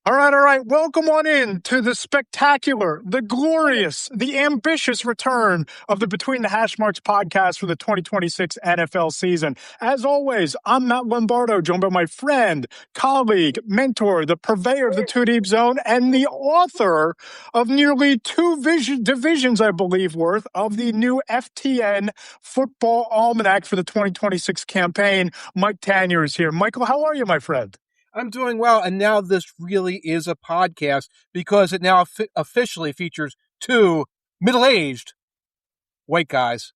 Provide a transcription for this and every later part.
All right. Welcome on in to the spectacular, the glorious, the ambitious return of the Between the Hashmarks podcast for the 2026 NFL season. As always, I'm Matt Lombardo, joined by my friend, colleague, mentor, the purveyor of the Two Deep Zone, and the author of nearly two divisions, I believe, worth of the new FTN Football Almanac for the 2026 campaign. Mike Tanier is here. Michael, how are you, my friend? I'm doing well, and now this really is a podcast because it now officially features two middle-aged white guys.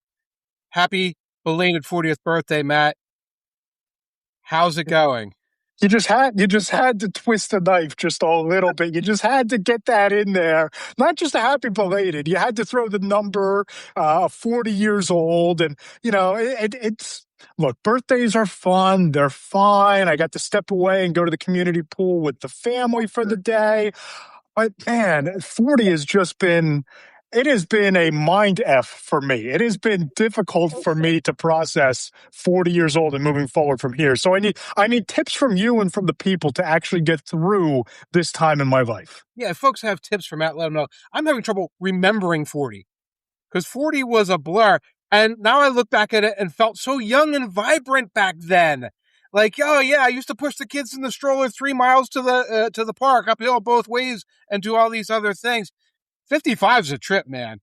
Happy belated 40th birthday, Matt. How's it going? You just had to twist the knife just a little bit. You just had to get that in there. Not just a happy belated. You had to throw the number 40 years old, and it's. Look, birthdays are fun. They're fine. I got to step away and go to the community pool with the family for the day. But man, 40 has just been, it has been a mind F for me. It has been difficult for me to process 40 years old and moving forward from here. So I need tips from you and from the people to actually get through this time in my life. Yeah, if folks have tips for Matt, let them know. I'm having trouble remembering 40 because 40 was a blur. And now I look back at it and felt so young and vibrant back then. Like, oh yeah, I used to push the kids in the stroller 3 miles to the park, uphill both ways, and do all these other things. 55's a trip, man.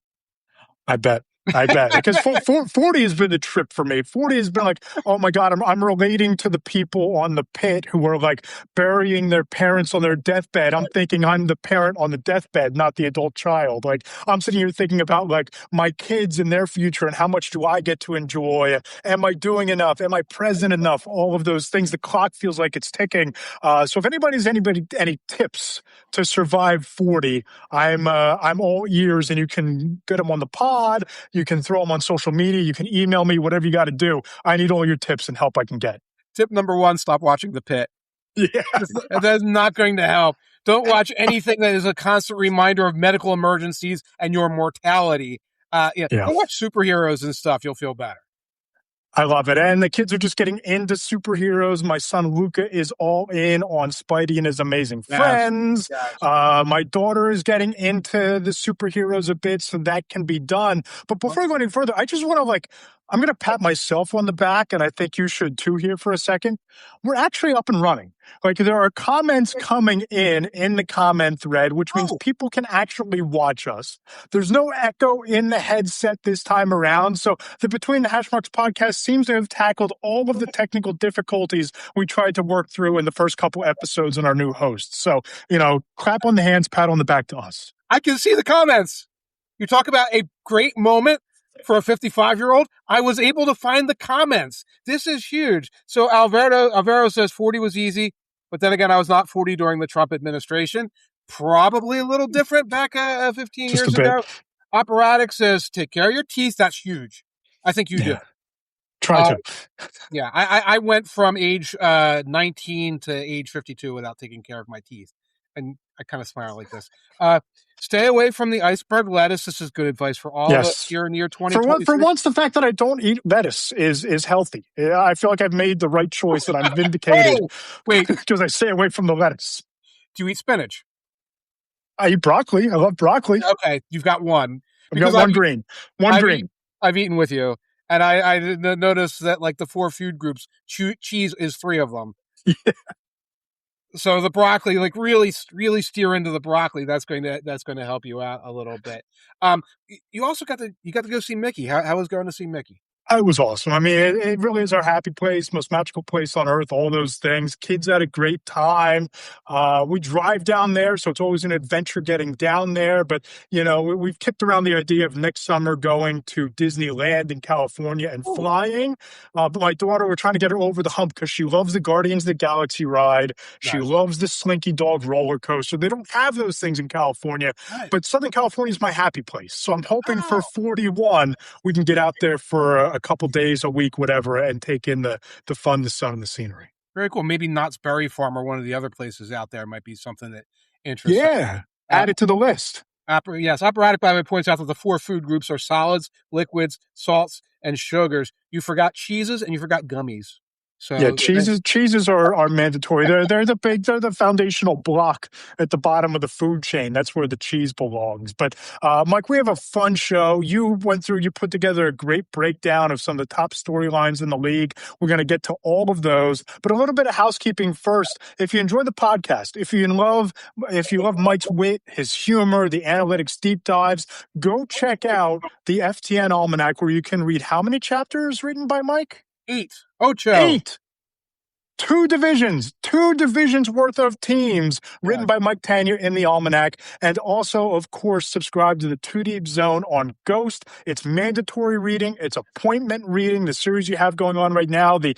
I bet. Because 40 has been the trip for me. 40 has been like, oh my God, I'm relating to the people on the pit who are like burying their parents on their deathbed. I'm thinking I'm the parent on the deathbed, not the adult child. Like, I'm sitting here thinking about like my kids and their future and how much do I get to enjoy? Am I doing enough? Am I present enough? All of those things. The clock feels like it's ticking. So if any tips to survive 40, I'm all ears, and you can get them on the pod. You can throw them on social media. You can email me, whatever you got to do. I need all your tips and help I can get. Tip number 1, stop watching The Pit. Yeah. That's not going to help. Don't watch anything that is a constant reminder of medical emergencies and your mortality. Don't watch superheroes and stuff. You'll feel better. I love it. And the kids are just getting into superheroes. My son, Luca, is all in on Spidey and his amazing friends. Yes. My daughter is getting into the superheroes a bit, so that can be done. But before I go any further, I just want to I'm going to pat myself on the back, and I think you should too here for a second. We're actually up and running. Like, there are comments coming in the comment thread, which means people can actually watch us. There's no echo in the headset this time around. So the Between the Hashmarks podcast seems to have tackled all of the technical difficulties we tried to work through in the first couple episodes in our new host. So, clap on the hands, pat on the back to us. I can see the comments. You talk about a great moment for a 55-year-old. I was able to find the comments. This is huge. So Alvaro says 40 was easy, but then again, I was not 40 during the Trump administration. Probably a little different back 15 years ago. Operatic says, take care of your teeth. That's huge. I think you do. Try to. Yeah, I went from age 19 to age 52 without taking care of my teeth. And I kind of smile like this. Stay away from the iceberg lettuce. This is good advice for all of us here in the year 2023. For once, the fact that I don't eat lettuce is healthy. I feel like I've made the right choice, and I'm vindicated. Wait, because I stay away from the lettuce. Do you eat spinach? I eat broccoli. I love broccoli. Okay, you've got one. I've got one green. I've eaten with you, and I noticed that like the 4 food groups, cheese is 3 of them. Yeah. So the broccoli, like really steer into the broccoli. That's going to help you out a little bit. You also got to go see Mickey. How was going to see Mickey? It was awesome. I mean, it really is our happy place, most magical place on earth, all those things. Kids had a great time. We drive down there, so it's always an adventure getting down there. But, we've kicked around the idea of next summer going to Disneyland in California and flying. But my daughter, we're trying to get her over the hump because she loves the Guardians of the Galaxy ride. She loves the Slinky Dog roller coaster. They don't have those things in California, but Southern California is my happy place. So I'm hoping for 41, we can get out there for a couple days, a week, whatever, and take in the fun, the sun, and the scenery. Very cool. Maybe Knott's Berry Farm or one of the other places out there might be something that interests. Yeah, add it to the list. Yes, Operatic by the way points out that the 4 food groups are solids, liquids, salts, and sugars. You forgot cheeses and you forgot gummies. So Yeah, cheeses are mandatory. They're the foundational block at the bottom of the food chain. That's where the cheese belongs. But Mike, we have a fun show. You put together a great breakdown of some of the top storylines in the league. We're going to get to all of those, but a little bit of housekeeping first. If you enjoy the podcast, if you love Mike's wit, his humor, the analytics deep dives, go check out the FTN Almanac, where you can read how many chapters written by Mike? 8. Ocho. 8. Two divisions worth of teams written by Mike Tanier in the Almanac. And also, of course, subscribe to the Too Deep Zone on Ghost. It's mandatory reading. It's appointment reading. The series you have going on right now, the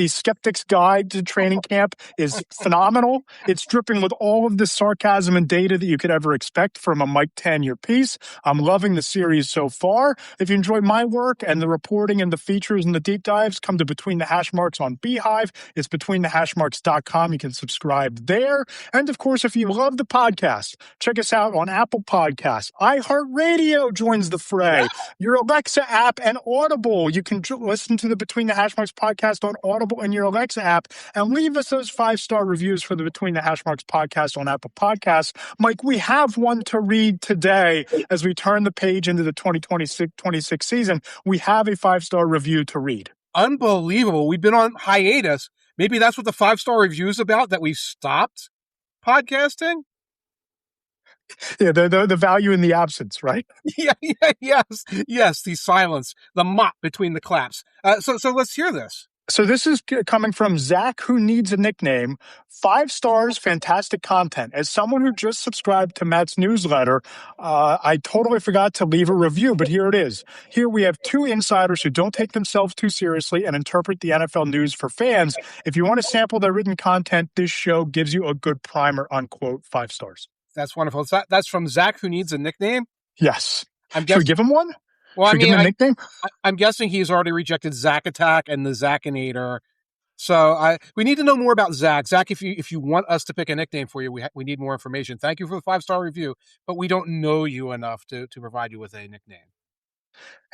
Skeptic's Guide to Training Camp, is phenomenal. It's dripping with all of the sarcasm and data that you could ever expect from a Mike Tanier piece. I'm loving the series so far. If you enjoy my work and the reporting and the features and the deep dives, come to Between the Hashmarks on Beehive. It's betweenthehashmarks.com. You can subscribe there. And of course, if you love the podcast, check us out on Apple Podcasts. iHeartRadio joins the fray. Your Alexa app and Audible. You can listen to the Between the Hashmarks podcast on Audible and your Alexa app, and leave us those 5-star reviews for the Between the Hashmarks podcast on Apple Podcasts. Mike, we have one to read today as we turn the page into the 2026 season. We have a 5-star review to read. Unbelievable. We've been on hiatus. Maybe that's what the 5-star review is about, that we stopped podcasting? Yeah, the value in the absence, right? Yes, the silence, the mop between the claps. So let's hear this. So this is coming from Zach, who needs a nickname. 5 stars, fantastic content. As someone who just subscribed to Matt's newsletter, I totally forgot to leave a review, but here it is. Here we have 2 insiders who don't take themselves too seriously and interpret the NFL news for fans. If you want to sample their written content, this show gives you a good primer, unquote, 5 stars. That's wonderful. That's from Zach, who needs a nickname? Yes. Should we give him one? Well, Should we give him a nickname? I'm guessing he's already rejected Zach Attack and the Zachinator. So we need to know more about Zach. Zach, if you want us to pick a nickname for you, we need more information. Thank you for the 5-star review, but we don't know you enough to provide you with a nickname.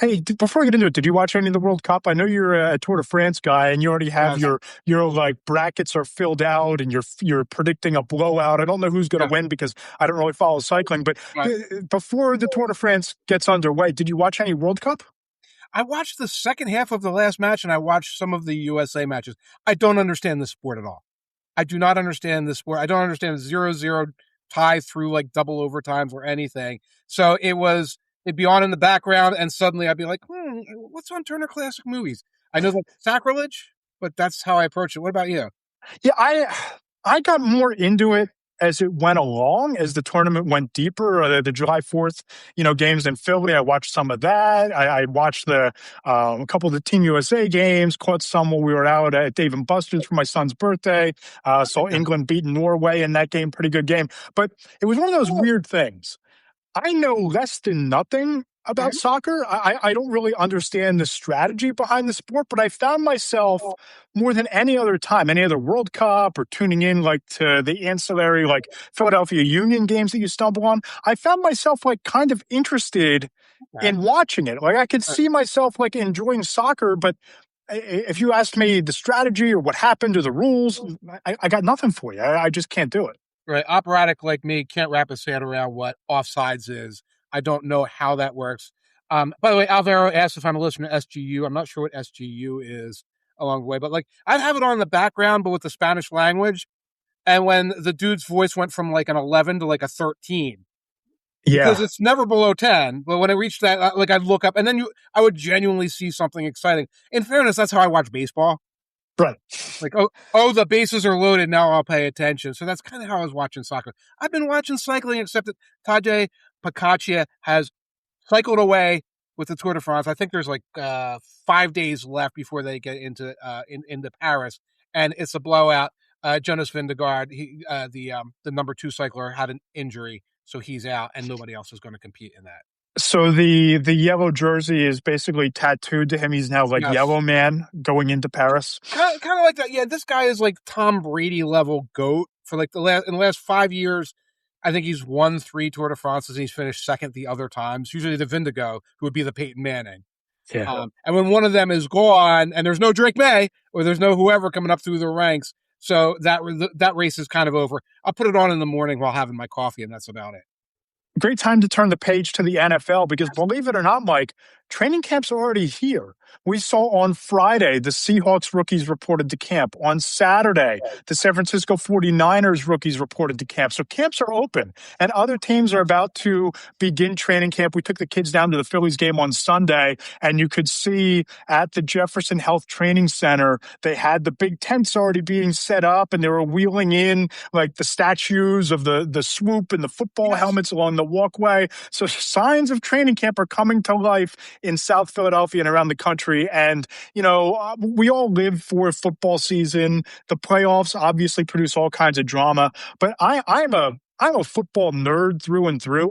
Hey, before we get into it, did you watch any of the World Cup? I know you're a Tour de France guy, and you already have your like brackets are filled out, and you're predicting a blowout. I don't know who's going to win because I don't really follow cycling. But before the Tour de France gets underway, did you watch any World Cup? I watched the second half of the last match, and I watched some of the USA matches. I don't understand this sport at all. I do not understand this sport. I don't understand 0-0 tie through like double overtimes or anything. So it'd be on in the background, and suddenly I'd be like, what's on Turner Classic Movies? I know that's sacrilege, but that's how I approach it. What about you? Yeah, I got more into it as it went along, as the tournament went deeper. The July 4th, games in Philly, I watched some of that. I watched a couple of the Team USA games, caught some while we were out at Dave & Buster's for my son's birthday. Saw England beat Norway in that game, pretty good game. But it was one of those weird things. I know less than nothing about soccer. I don't really understand the strategy behind the sport, but I found myself more than any other time, any other World Cup or tuning in like to the ancillary like Philadelphia Union games that you stumble on. I found myself like kind of interested in watching it. Like I could see myself like enjoying soccer, but if you asked me the strategy or what happened or the rules, I got nothing for you. I just can't do it. Right. Operatic like me can't wrap his head around what offsides is. I don't know how that works. By the way, Alvaro asked if I'm a listener to SGU. I'm not sure what SGU is along the way, but like I'd have it on in the background, but with the Spanish language. And when the dude's voice went from like an 11 to like a 13, because it's never below 10. But when it reached that, like I'd look up, and then I would genuinely see something exciting. In fairness, that's how I watch baseball. Right. Like, oh, the bases are loaded. Now I'll pay attention. So that's kind of how I was watching soccer. I've been watching cycling, except that Tadej Pogačar has cycled away with the Tour de France. I think there's like 5 days left before they get into Paris, and it's a blowout. Jonas Vingegaard, the number 2 cycler, had an injury, so he's out, and nobody else is going to compete in that. So the yellow jersey is basically tattooed to him. He's now like Yellow Man going into Paris. Kind of like that. Yeah, this guy is like Tom Brady level GOAT for like in the last 5 years. I think he's won 3 Tour de France's and he's finished second the other times. Usually the Vindigo, who would be the Peyton Manning. Yeah. And when one of them is gone and there's no Drake May or there's no whoever coming up through the ranks, so that race is kind of over. I'll put it on in the morning while having my coffee, and that's about it. Great time to turn the page to the NFL because believe it or not, Mike, training camp's already here. We saw on Friday the Seahawks rookies reported to camp. On Saturday, the San Francisco 49ers rookies reported to camp. So camps are open and other teams are about to begin training camp. We took the kids down to the Phillies game on Sunday and you could see at the Jefferson Health Training Center, they had the big tents already being set up and they were wheeling in like the statues of the swoop and the football helmets along the walkway. So signs of training camp are coming to life in South Philadelphia and around the country. And, we all live for football season. The playoffs obviously produce all kinds of drama, but I'm a football nerd through and through.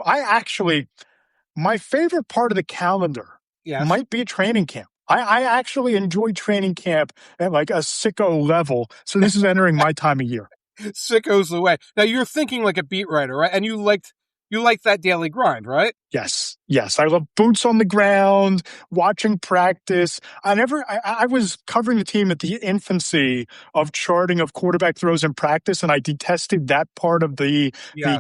My favorite part of the calendar might be training camp. I actually enjoy training camp at like a sicko level. So this is entering my time of year. Sicko's the way. Now you're thinking like a beat writer, right? And you liked that daily grind, right? Yes. I love boots on the ground, watching practice. I was covering the team at the infancy of charting of quarterback throws in practice, and I detested that part of the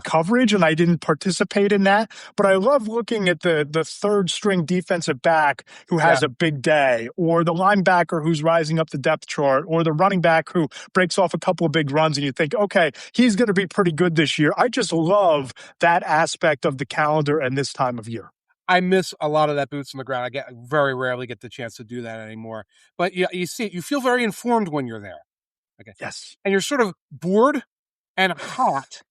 coverage, and I didn't participate in that. But I love looking at the third string defensive back who has a big day, or the linebacker who's rising up the depth chart, or the running back who breaks off a couple of big runs, and you think, okay, he's going to be pretty good this year. I just love that aspect of the calendar and this time of year. I miss a lot of that boots on the ground. I very rarely get the chance to do that anymore. But you feel very informed when you're there. Okay. Yes. And you're sort of bored and hot.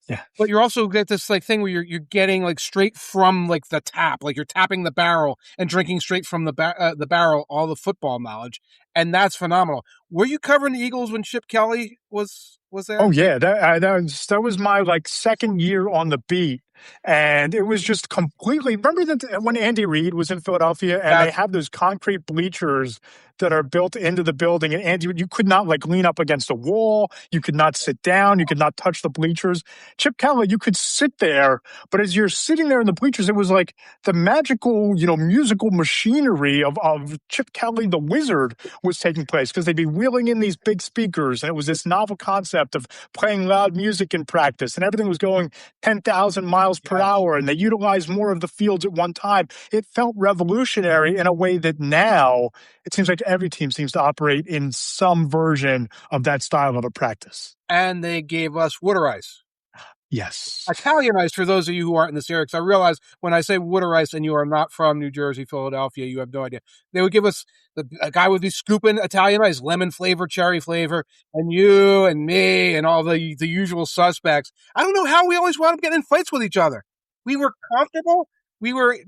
Yeah. But you also get this like thing where you're getting like straight from like the tap, like you're tapping the barrel and drinking straight from the barrel all the football knowledge, and that's phenomenal. Were you covering the Eagles when Chip Kelly was there? Oh yeah, that was my like second year on the beat, and it was just completely. Remember that when Andy Reid was in Philadelphia, and they have those concrete bleachers that are built into the building, and Andy, you could not like lean up against a wall, you could not sit down, you could not touch the bleachers. Chip Kelly, you could sit there, but as you're sitting there in the bleachers, it was like the magical, musical machinery of Chip Kelly the Wizard was taking place because they'd be wheeling in these big speakers, and it was this novel concept of playing loud music in practice, and everything was going 10,000 miles per hour, and they utilized more of the fields at one time. It felt revolutionary in a way that now it seems like every team seems to operate in some version of that style of a practice. And they gave us water ice. Yes. Italian ice, for those of you who aren't in this area, because I realize when I say water ice and you are not from New Jersey, Philadelphia, you have no idea. They would give us, a guy would be scooping Italian ice, lemon flavor, cherry flavor, and you and me and all the usual suspects. I don't know how we always wound up getting in fights with each other. We were comfortable. We were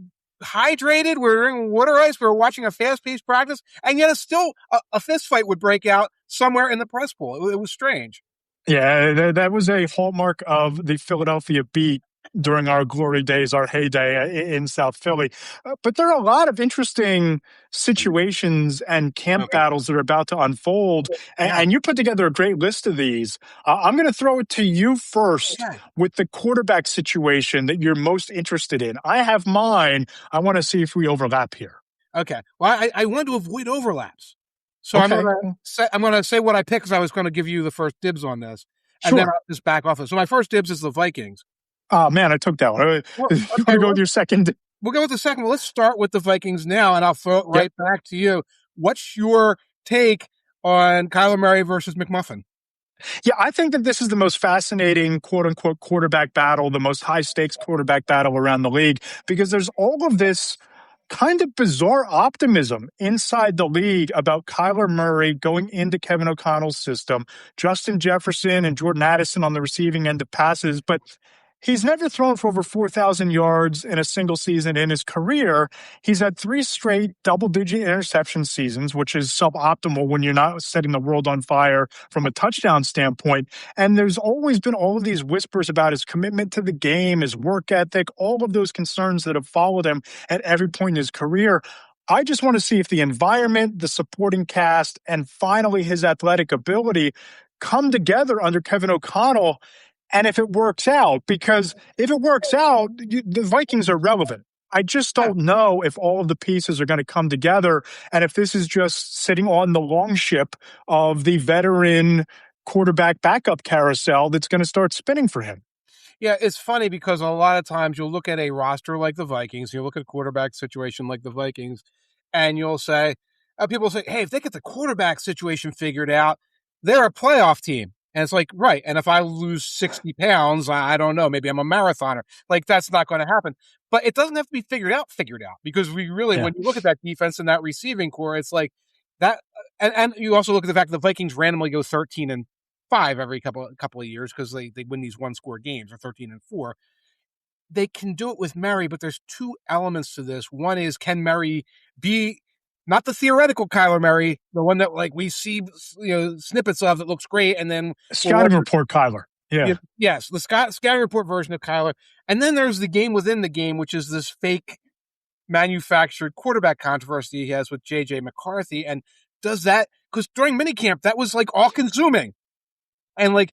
hydrated. We were drinking water ice. We were watching a fast-paced practice, and yet still a fist fight would break out somewhere in the press pool. It was strange. Yeah, that was a hallmark of the Philadelphia beat during our glory days, our heyday in South Philly. But there are a lot of interesting situations and camp battles that are about to unfold. And you put together a great list of these. I'm going to throw it to you first with the quarterback situation that you're most interested in. I have mine. I want to see if we overlap here. Okay. Well, I want to avoid overlaps. So I'm going to say what I picked because I was going to give you the first dibs on this. And then I'll just back off it. So my first dibs is the Vikings. Oh, man, I took that one. You want to go with your second? We'll go with the second. Well, let's start with the Vikings now, and I'll throw it right back to you. What's your take on Kyler Murray versus McMuffin? Yeah, I think that this is the most fascinating, quote-unquote, quarterback battle, the most high-stakes quarterback battle around the league, because there's all of this kind of bizarre optimism inside the league about Kyler Murray going into Kevin O'Connell's system, Justin Jefferson and Jordan Addison on the receiving end of passes, but he's never thrown for over 4,000 yards in a single season in his career. He's had 3 straight double-digit interception seasons, which is suboptimal when you're not setting the world on fire from a touchdown standpoint. And there's always been all of these whispers about his commitment to the game, his work ethic, all of those concerns that have followed him at every point in his career. I just want to see if the environment, the supporting cast, and finally his athletic ability come together under Kevin O'Connell. And if it works out, because if it works out, the Vikings are relevant. I just don't know if all of the pieces are going to come together and if this is just sitting on the long ship of the veteran quarterback backup carousel that's going to start spinning for him. Yeah, it's funny because a lot of times you'll look at a roster like the Vikings, you look at a quarterback situation like the Vikings, and you'll say, people say, hey, if they get the quarterback situation figured out, they're a playoff team. And it's like, right. And if I lose 60 pounds, I don't know, maybe I'm a marathoner. Like, that's not going to happen. But it doesn't have to be figured out, because we really, when you look at that defense and that receiving core, it's like that. And you also look at the fact that the Vikings randomly go 13-5 every couple of years because they win these 1-score games, or 13-4. They can do it with Murray, but there's two elements to this. One is, can Murray be not the theoretical Kyler Murray, the one that like we see snippets of that looks great, and then scouting report Kyler. Yeah. Yes, the scouting report version of Kyler. And then there's the game within the game, which is this fake manufactured quarterback controversy he has with J.J. McCarthy. And does that, because during minicamp, that was like all consuming. And like,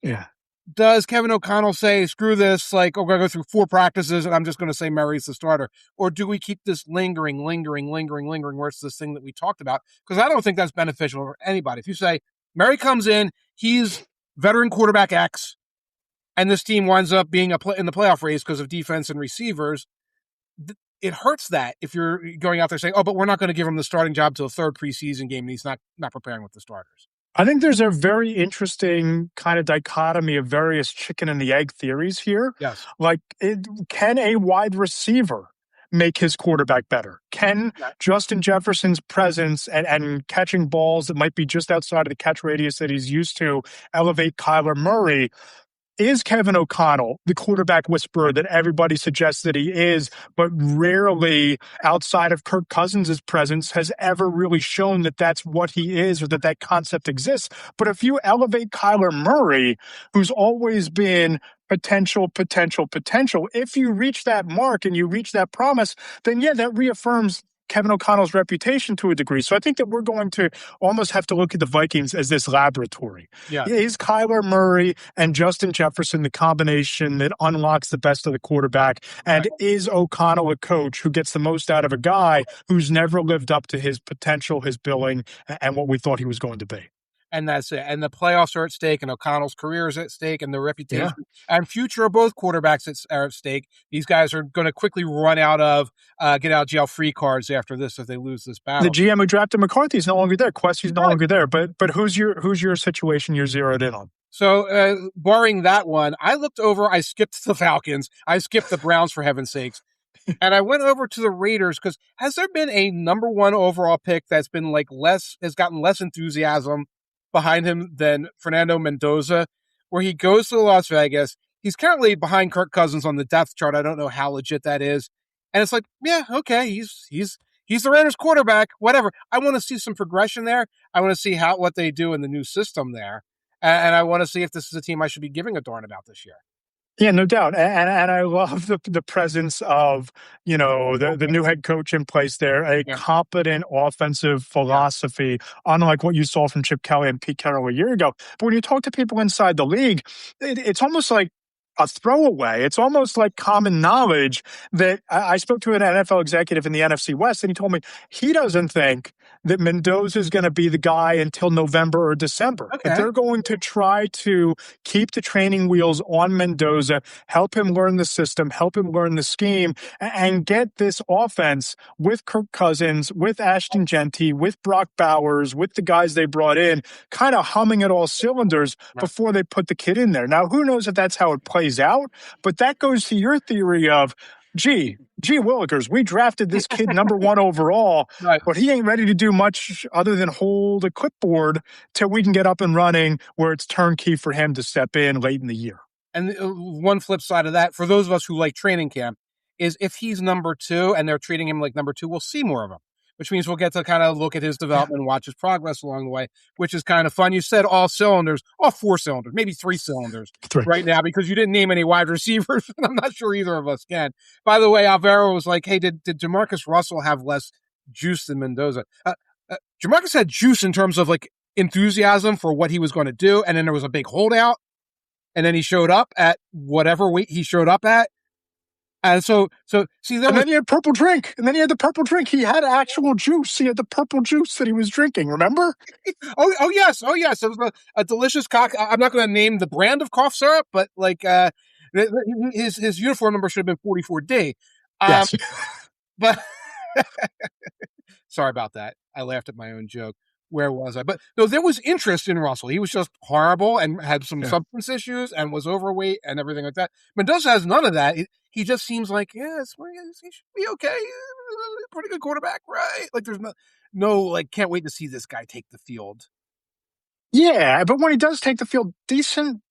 does Kevin O'Connell say, screw this, like, we're going to go through 4 practices and I'm just going to say Murray's the starter? Or do we keep this lingering, where it's this thing that we talked about? Because I don't think that's beneficial for anybody. If you say, Murray comes in, he's veteran quarterback X, and this team winds up being in the playoff race because of defense and receivers, it hurts that if you're going out there saying, oh, but we're not going to give him the starting job till the 3rd preseason game and he's not preparing with the starters. I think there's a very interesting kind of dichotomy of various chicken and the egg theories here. Yes. Like, can a wide receiver make his quarterback better? Can Justin Jefferson's presence and catching balls that might be just outside of the catch radius that he's used to elevate Kyler Murray? Is Kevin O'Connell the quarterback whisperer that everybody suggests that he is, but rarely outside of Kirk Cousins' presence has ever really shown that that's what he is or that concept exists? But if you elevate Kyler Murray, who's always been potential, if you reach that mark and you reach that promise, then that reaffirms Kevin O'Connell's reputation to a degree. So I think that we're going to almost have to look at the Vikings as this laboratory. Yeah. Is Kyler Murray and Justin Jefferson the combination that unlocks the best of the quarterback? And is O'Connell a coach who gets the most out of a guy who's never lived up to his potential, his billing, and what we thought he was going to be? And that's it. And the playoffs are at stake, and O'Connell's career is at stake, and the reputation and future of both quarterbacks are at stake. These guys are going to quickly run out of get out jail free cards after this if they lose this battle. The GM who drafted McCarthy is no longer there. Quessy's no longer there. But who's your situation you're zeroed in on? So barring that one, I skipped the Falcons. I skipped the Browns, for heaven's sakes. And I went over to the Raiders because has there been a number 1 overall pick that's been has gotten less enthusiasm behind him than Fernando Mendoza, where he goes to Las Vegas? He's currently behind Kirk Cousins on the depth chart. I don't know how legit that is. And it's like, yeah, okay, he's the Raiders quarterback, whatever. I want to see some progression there. I want to see what they do in the new system there. And I want to see if this is a team I should be giving a darn about this year. Yeah, no doubt. And I love the presence of, the new head coach in place there, a competent offensive philosophy, unlike what you saw from Chip Kelly and Pete Carroll a year ago. But when you talk to people inside the league, it's almost like a throwaway. It's almost like common knowledge that I spoke to an NFL executive in the NFC West, and he told me he doesn't think that Mendoza is going to be the guy until November or December. Okay. But they're going to try to keep the training wheels on Mendoza, help him learn the system, help him learn the scheme, and get this offense with Kirk Cousins, with Ashton Genty, with Brock Bowers, with the guys they brought in, kind of humming at all cylinders before they put the kid in there. Now, who knows if that's how it plays out, but that goes to your theory of, gee willikers, we drafted this kid number 1 overall, but he ain't ready to do much other than hold a clipboard till we can get up and running where it's turnkey for him to step in late in the year. And one flip side of that, for those of us who like training camp, is if he's number 2 and they're treating him like number 2, we'll see more of him, which means we'll get to kind of look at his development and watch his progress along the way, which is kind of fun. You said all 4 cylinders, maybe 3 cylinders right now, because you didn't name any wide receivers, and I'm not sure either of us can. By the way, Alvaro was like, hey, did Jamarcus Russell have less juice than Mendoza? Jamarcus had juice in terms of like enthusiasm for what he was going to do, and then there was a big holdout, and then he showed up at whatever weight he showed up at. And so see, And then he had purple drink. And then he had the purple drink. He had actual juice. He had the purple juice that he was drinking, remember? Oh yes. It was a delicious cock. I'm not going to name the brand of cough syrup, but like his uniform number should have been 44D. Yes. But sorry about that. I laughed at my own joke. Where was I? But no, there was interest in Russell. He was just horrible and had some substance issues and was overweight and everything like that. Mendoza has none of that. He just seems like, he should be okay. Pretty good quarterback, right? Like there's no like, can't wait to see this guy take the field. Yeah, but when he does take the field, decent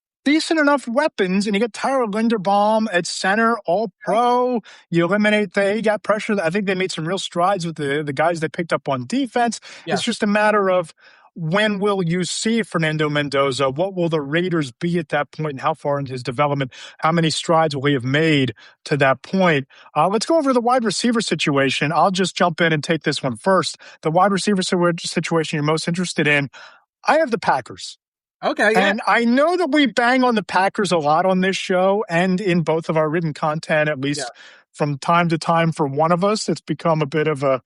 enough weapons, and you get Tyler Linderbaum at center, all pro. You eliminate he got pressure. I think they made some real strides with the guys they picked up on defense. Yeah. It's just a matter of when will you see Fernando Mendoza? What will the Raiders be at that point, and how far into his development? How many strides will he have made to that point? Let's go over the wide receiver situation. I'll just jump in and take this one first. The wide receiver situation you're most interested in, I have the Packers. Okay, yeah. And I know that we bang on the Packers a lot on this show and in both of our written content, at least from time to time for one of us. It's become a bit of a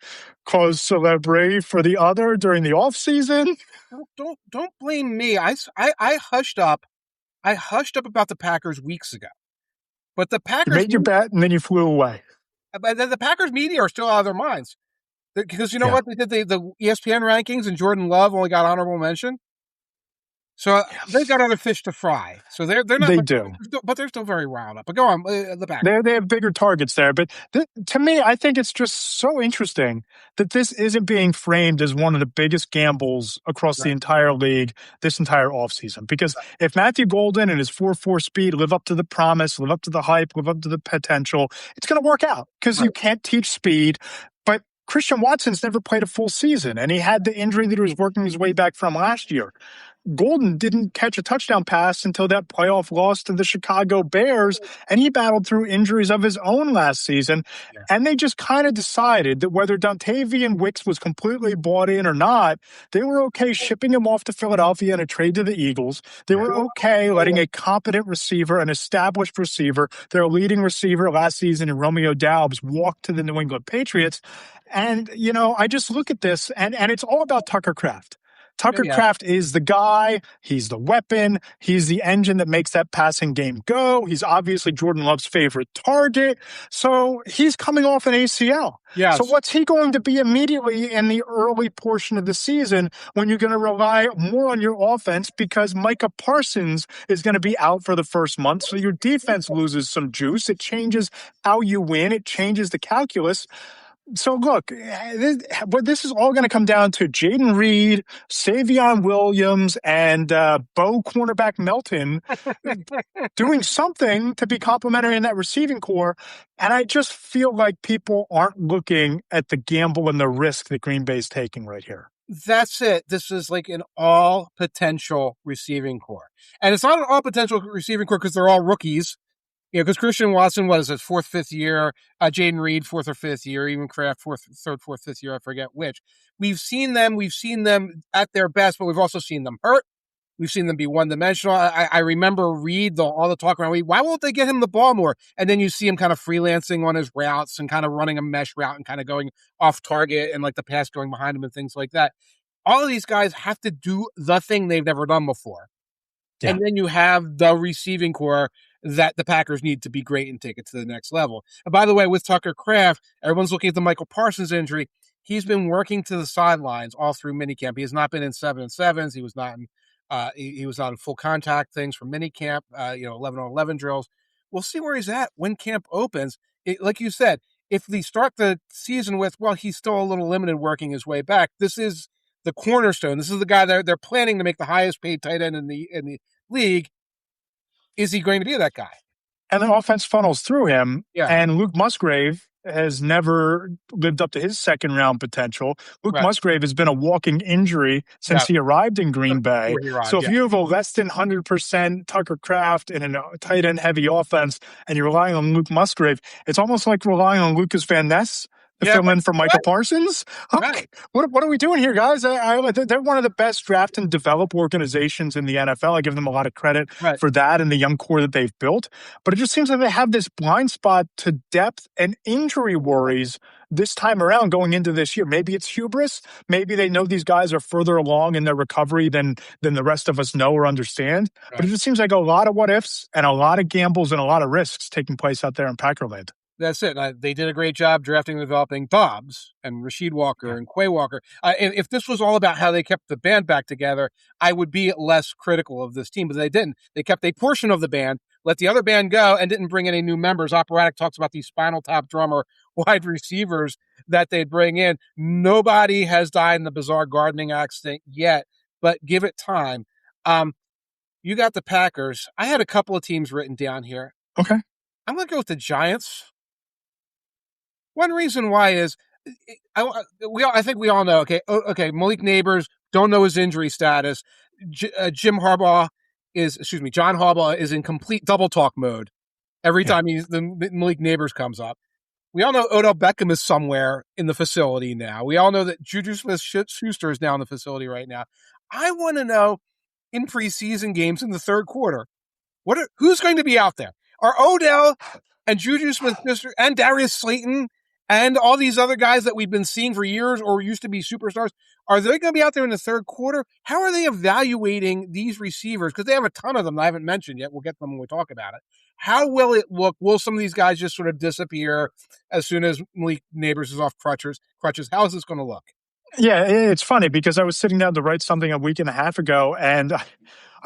cause celebre for the other during the off season. Don't blame me. I hushed up. I hushed up about the Packers weeks ago. But the Packers... You made your bet and then you flew away. But the Packers media are still out of their minds. Because you know what? They did the ESPN rankings and Jordan Love only got honorable mention. So they've got other fish to fry. So they're not. They do, but they're still very wound up. But go on, the Packers. They have bigger targets there. But to me, I think it's just so interesting that this isn't being framed as one of the biggest gambles across the entire league this entire offseason. Because if Matthew Golden and his 4.4 speed live up to the promise, live up to the hype, live up to the potential, it's going to work out. Because you can't teach speed. But Christian Watson's never played a full season, and he had the injury that he was working his way back from last year. Golden didn't catch a touchdown pass until that playoff loss to the Chicago Bears, and he battled through injuries of his own last season. Yeah. And they just kind of decided that whether Dontavian Wicks was completely bought in or not, they were okay shipping him off to Philadelphia in a trade to the Eagles. They were okay letting a competent receiver, an established receiver, their leading receiver last season in Romeo Doubs, walk to the New England Patriots. And, I just look at this, and it's all about Tucker Kraft. Tucker Kraft is the guy. He's the weapon. He's the engine that makes that passing game go. He's obviously Jordan Love's favorite target. So he's coming off an ACL. Yes. So what's he going to be immediately in the early portion of the season when you're going to rely more on your offense because Micah Parsons is going to be out for the first month. So your defense loses some juice. It changes how you win. It changes the calculus. So look, this is all going to come down to Jaden Reed, Savion Williams, and Bo cornerback Melton doing something to be complimentary in that receiving core. And I just feel like people aren't looking at the gamble and the risk that Green Bay's taking right here. That's it. This is like an all potential receiving core. And it's not an all potential receiving core because they're all rookies. Because Christian Watson was his fourth, fifth year, Jaden Reed, fourth or fifth year, even Kraft, third, fourth, fifth year, I forget which. We've seen them at their best, but we've also seen them hurt. We've seen them be one-dimensional. I remember Reed, all the talk around Reed, why won't they get him the ball more? And then you see him kind of freelancing on his routes and kind of running a mesh route and kind of going off target and like the pass going behind him and things like that. All of these guys have to do the thing they've never done before. Yeah. And then you have the receiving core that the Packers need to be great and take it to the next level. And by the way, with Tucker Kraft, everyone's looking at the Michael Parsons injury. He's been working to the sidelines all through minicamp. He has not been in 7-7s. He was not in full contact things from minicamp, 11-on-11 drills. We'll see where he's at when camp opens. Like you said, if they start the season with, well, he's still a little limited working his way back, this is the cornerstone. This is the guy they're planning to make the highest paid tight end in the league. Is he going to be that guy? And the offense funnels through him. Yeah. And Luke Musgrave has never lived up to his second round potential. Luke Musgrave has been a walking injury since he arrived in Green Bay. So if you have a less than 100% Tucker Kraft in a tight end heavy offense and you're relying on Luke Musgrave, it's almost like relying on Lucas Van Ness to fill in for Michael Parsons. Right. What are we doing here, guys? They're one of the best draft and develop organizations in the NFL. I give them a lot of credit for that and the young core that they've built. But it just seems like they have this blind spot to depth and injury worries this time around going into this year. Maybe it's hubris. Maybe they know these guys are further along in their recovery than the rest of us know or understand. Right. But it just seems like a lot of what ifs and a lot of gambles and a lot of risks taking place out there in Packerland. That's it. They did a great job drafting and developing Dobbs and Rasheed Walker and Quay Walker. If this was all about how they kept the band back together, I would be less critical of this team, but they didn't. They kept a portion of the band, let the other band go, and didn't bring any new members. Operatic talks about these Spinal Tap drummer wide receivers that they'd bring in. Nobody has died in the bizarre gardening accident yet, but give it time. You got the Packers. I had a couple of teams written down here. Okay. I'm going to go with the Giants. One reason why is I think we all know. Okay. Malik Neighbors, don't know his injury status. John Harbaugh is in complete double talk mode every time the Malik Neighbors comes up. We all know Odell Beckham is somewhere in the facility now. We all know that Juju Smith-Schuster is now in the facility right now. I want to know in preseason games in the third quarter, who's going to be out there? Are Odell and Juju Smith-Schuster and Darius Slayton and all these other guys that we've been seeing for years or used to be superstars, are they going to be out there in the third quarter? How are they evaluating these receivers? Because they have a ton of them I haven't mentioned yet. We'll get them when we talk about it. How will it look? Will some of these guys just sort of disappear as soon as Malik Neighbors is off crutches? How is this going to look? Yeah, it's funny because I was sitting down to write something a week and a half ago, and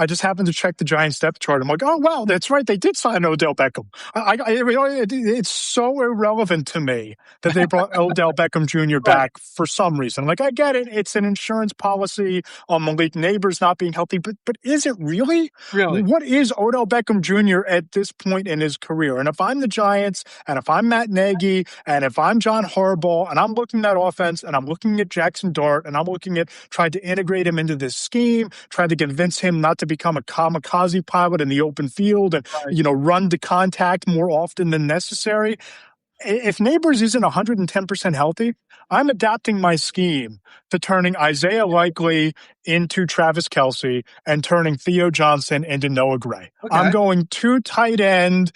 I just happened to check the Giants depth chart. I'm like, oh, wow, that's right. They did sign Odell Beckham. It's so irrelevant to me that they brought Odell Beckham Jr. back for some reason. Like, I get it. It's an insurance policy on Malik Neighbors not being healthy, but is it really? Really? What is Odell Beckham Jr. at this point in his career? And if I'm the Giants, and if I'm Matt Nagy, and if I'm John Harbaugh, and I'm looking at offense, and I'm looking at Jackson Dart, and I'm looking at trying to integrate him into this scheme, trying to convince him not to become a kamikaze pilot in the open field and, run to contact more often than necessary. If Neighbors isn't 110% healthy, I'm adapting my scheme to turning Isaiah Likely into Travis Kelce and turning Theo Johnson into Noah Gray. Okay. I'm going two tight end,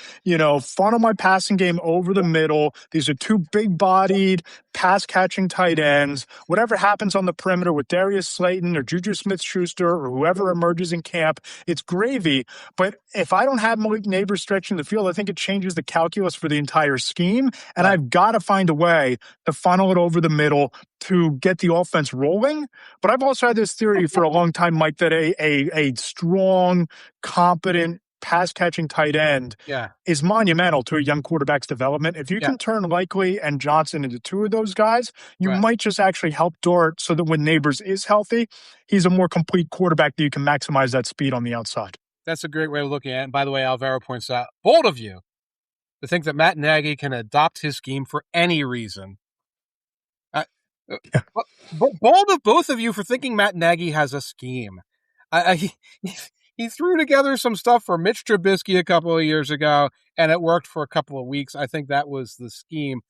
funnel my passing game over the middle. These are two big-bodied, pass-catching tight ends. Whatever happens on the perimeter with Darius Slayton or Juju Smith-Schuster or whoever emerges in camp, it's gravy. But if I don't have Malik Neighbors stretching the field, I think it changes the calculus for the entire scheme. And I've got to find a way to funnel it over the middle to get the offense rolling. But I've also had this theory for a long time, Mike, that a strong, competent, pass-catching tight end is monumental to a young quarterback's development. If you can turn Likely and Johnson into two of those guys, you might just actually help Dart so that when Neighbors is healthy, he's a more complete quarterback that you can maximize that speed on the outside. That's a great way of looking at it. And by the way, Alvaro points out, bold of you to think that Matt Nagy can adopt his scheme for any reason. Bold of both of you for thinking Matt Nagy has a scheme. He threw together some stuff for Mitch Trubisky a couple of years ago, and it worked for a couple of weeks. I think that was the scheme.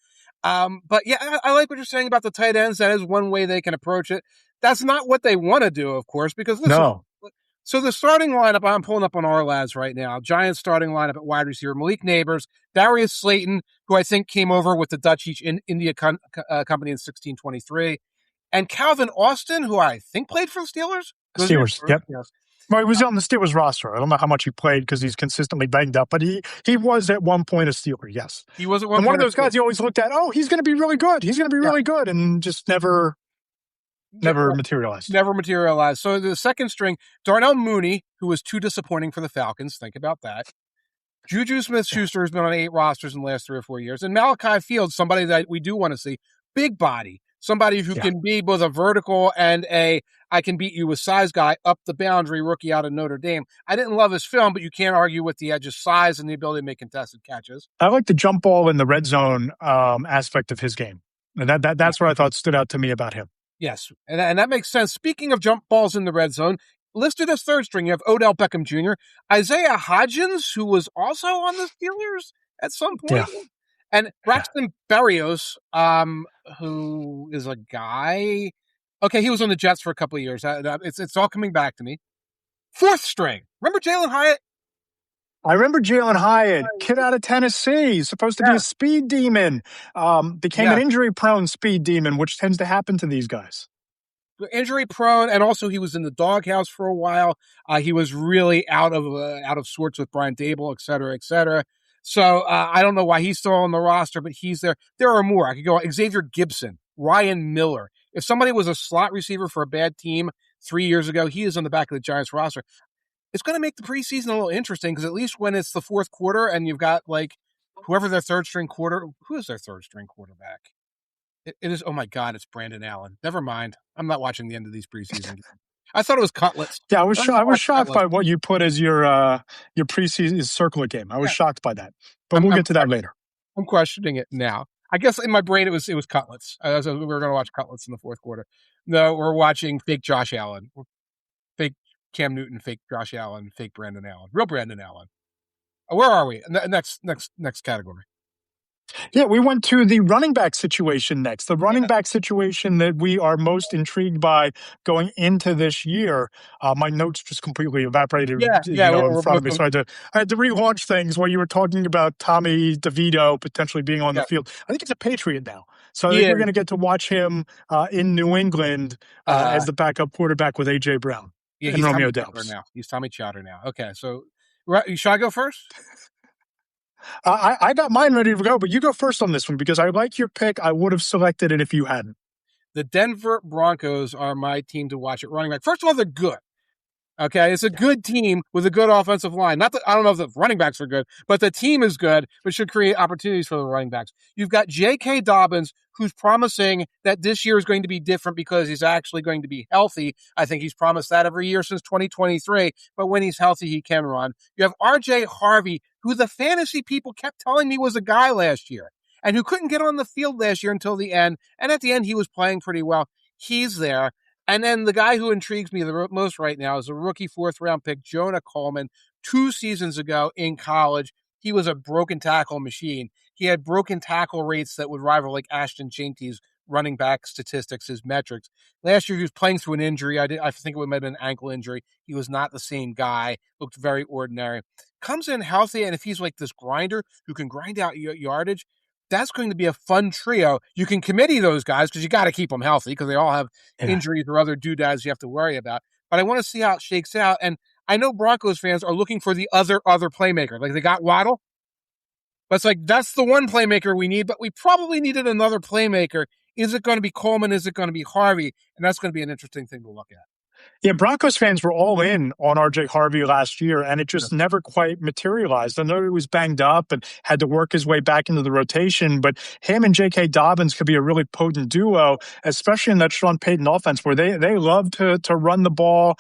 But yeah, I like what you're saying about the tight ends. That is one way they can approach it. That's not what they want to do, of course, because listen, no. So the starting lineup, I'm pulling up on our lads right now. Giants starting lineup at wide receiver, Malik Neighbors, Darius Slayton, who I think came over with the Dutch East India Company in 1623, and Calvin Austin, who I think played for the Steelers. Steelers, yep. Yes. Well, he was on the Steelers roster. I don't know how much he played because he's consistently banged up, but he was at one point a Steeler, yes. He was at one point. And one of those guys you always looked at, he's going to be really good. He's going to be really good, and just never materialized. Never materialized. So the second string, Darnell Mooney, who was too disappointing for the Falcons. Think about that. Juju Smith-Schuster has been on 8 rosters in the last 3 or 4 years. And Malachi Fields, somebody that we do want to see. Big body. Somebody who can be both a vertical and I can beat you with size guy up the boundary rookie out of Notre Dame. I didn't love his film, but you can't argue with the edge of size and the ability to make contested catches. I like the jump ball in the red zone aspect of his game. And that's what I thought stood out to me about him. Yes, and that makes sense. Speaking of jump balls in the red zone, listed as third string, you have Odell Beckham Jr., Isaiah Hodgins, who was also on the Steelers at some point, And Braxton Berrios, who is a guy. Okay, he was on the Jets for a couple of years. It's all coming back to me. Fourth string. Remember Jalen Hyatt? I remember Jalen Hyatt, kid out of Tennessee, supposed to be a speed demon, became an injury-prone speed demon, which tends to happen to these guys. Injury prone, and also he was in the doghouse for a while. He was really out of sorts with Brian Dable, et cetera, et cetera. So I don't know why he's still on the roster, but he's there. There are more. I could go Xavier Gibson, Ryan Miller. If somebody was a slot receiver for a bad team 3 years ago, he is on the back of the Giants roster. It's going to make the preseason a little interesting because at least when it's the fourth quarter and you've got like whoever their third string quarterback. It is, oh my God, it's Brandon Allen. Never mind. I'm not watching the end of these preseason games. I thought it was Cutlets. Yeah, I was shocked by what you put as your preseason circlet game. I was shocked by that. But we'll get to that later. I'm questioning it now. I guess in my brain it was Cutlets. We were going to watch Cutlets in the fourth quarter. No, we're watching fake Josh Allen. Fake Cam Newton, fake Josh Allen, fake Brandon Allen. Real Brandon Allen. Where are we? Next category. Yeah, we went to the running back situation next. The running back situation that we are most intrigued by going into this year. My notes just completely evaporated in front of me. So I had to relaunch things while you were talking about Tommy DeVito potentially being on the field. I think he's a Patriot now. So I think we're going to get to watch him in New England as the backup quarterback with A.J. Brown and Romeo Doubs. He's Tommy Chowder now. Okay, so should I go first? I got mine ready to go, but you go first on this one because I like your pick. I would have selected it if you hadn't. The Denver Broncos are my team to watch at running back. First of all, they're good. Okay, it's a good team with a good offensive line. Not that I don't know if the running backs are good, but the team is good, which should create opportunities for the running backs. You've got J.K. Dobbins, who's promising that this year is going to be different because he's actually going to be healthy. I think he's promised that every year since 2023, but when he's healthy, he can run. You have R.J. Harvey, who the fantasy people kept telling me was a guy last year and who couldn't get on the field last year until the end. And at the end, he was playing pretty well. He's there. And then the guy who intrigues me the most right now is a rookie fourth-round pick, Jonah Coleman. 2 seasons ago in college, he was a broken tackle machine. He had broken tackle rates that would rival like Ashton Jeanty's running back statistics, his metrics. Last year, he was playing through an injury. I think it might have been an ankle injury. He was not the same guy. Looked very ordinary. Comes in healthy, and if he's like this grinder who can grind out yardage, that's going to be a fun trio. You can committee those guys because you got to keep them healthy because they all have injuries or other doodads you have to worry about. But I want to see how it shakes out. And I know Broncos fans are looking for the other playmaker. Like they got Waddle, but it's like that's the one playmaker we need. But we probably needed another playmaker. Is it going to be Coleman? Is it going to be Harvey? And that's going to be an interesting thing to look at. Yeah, Broncos fans were all in on R.J. Harvey last year, and it just never quite materialized. I know he was banged up and had to work his way back into the rotation, but him and J.K. Dobbins could be a really potent duo, especially in that Sean Payton offense where they love to run the ball,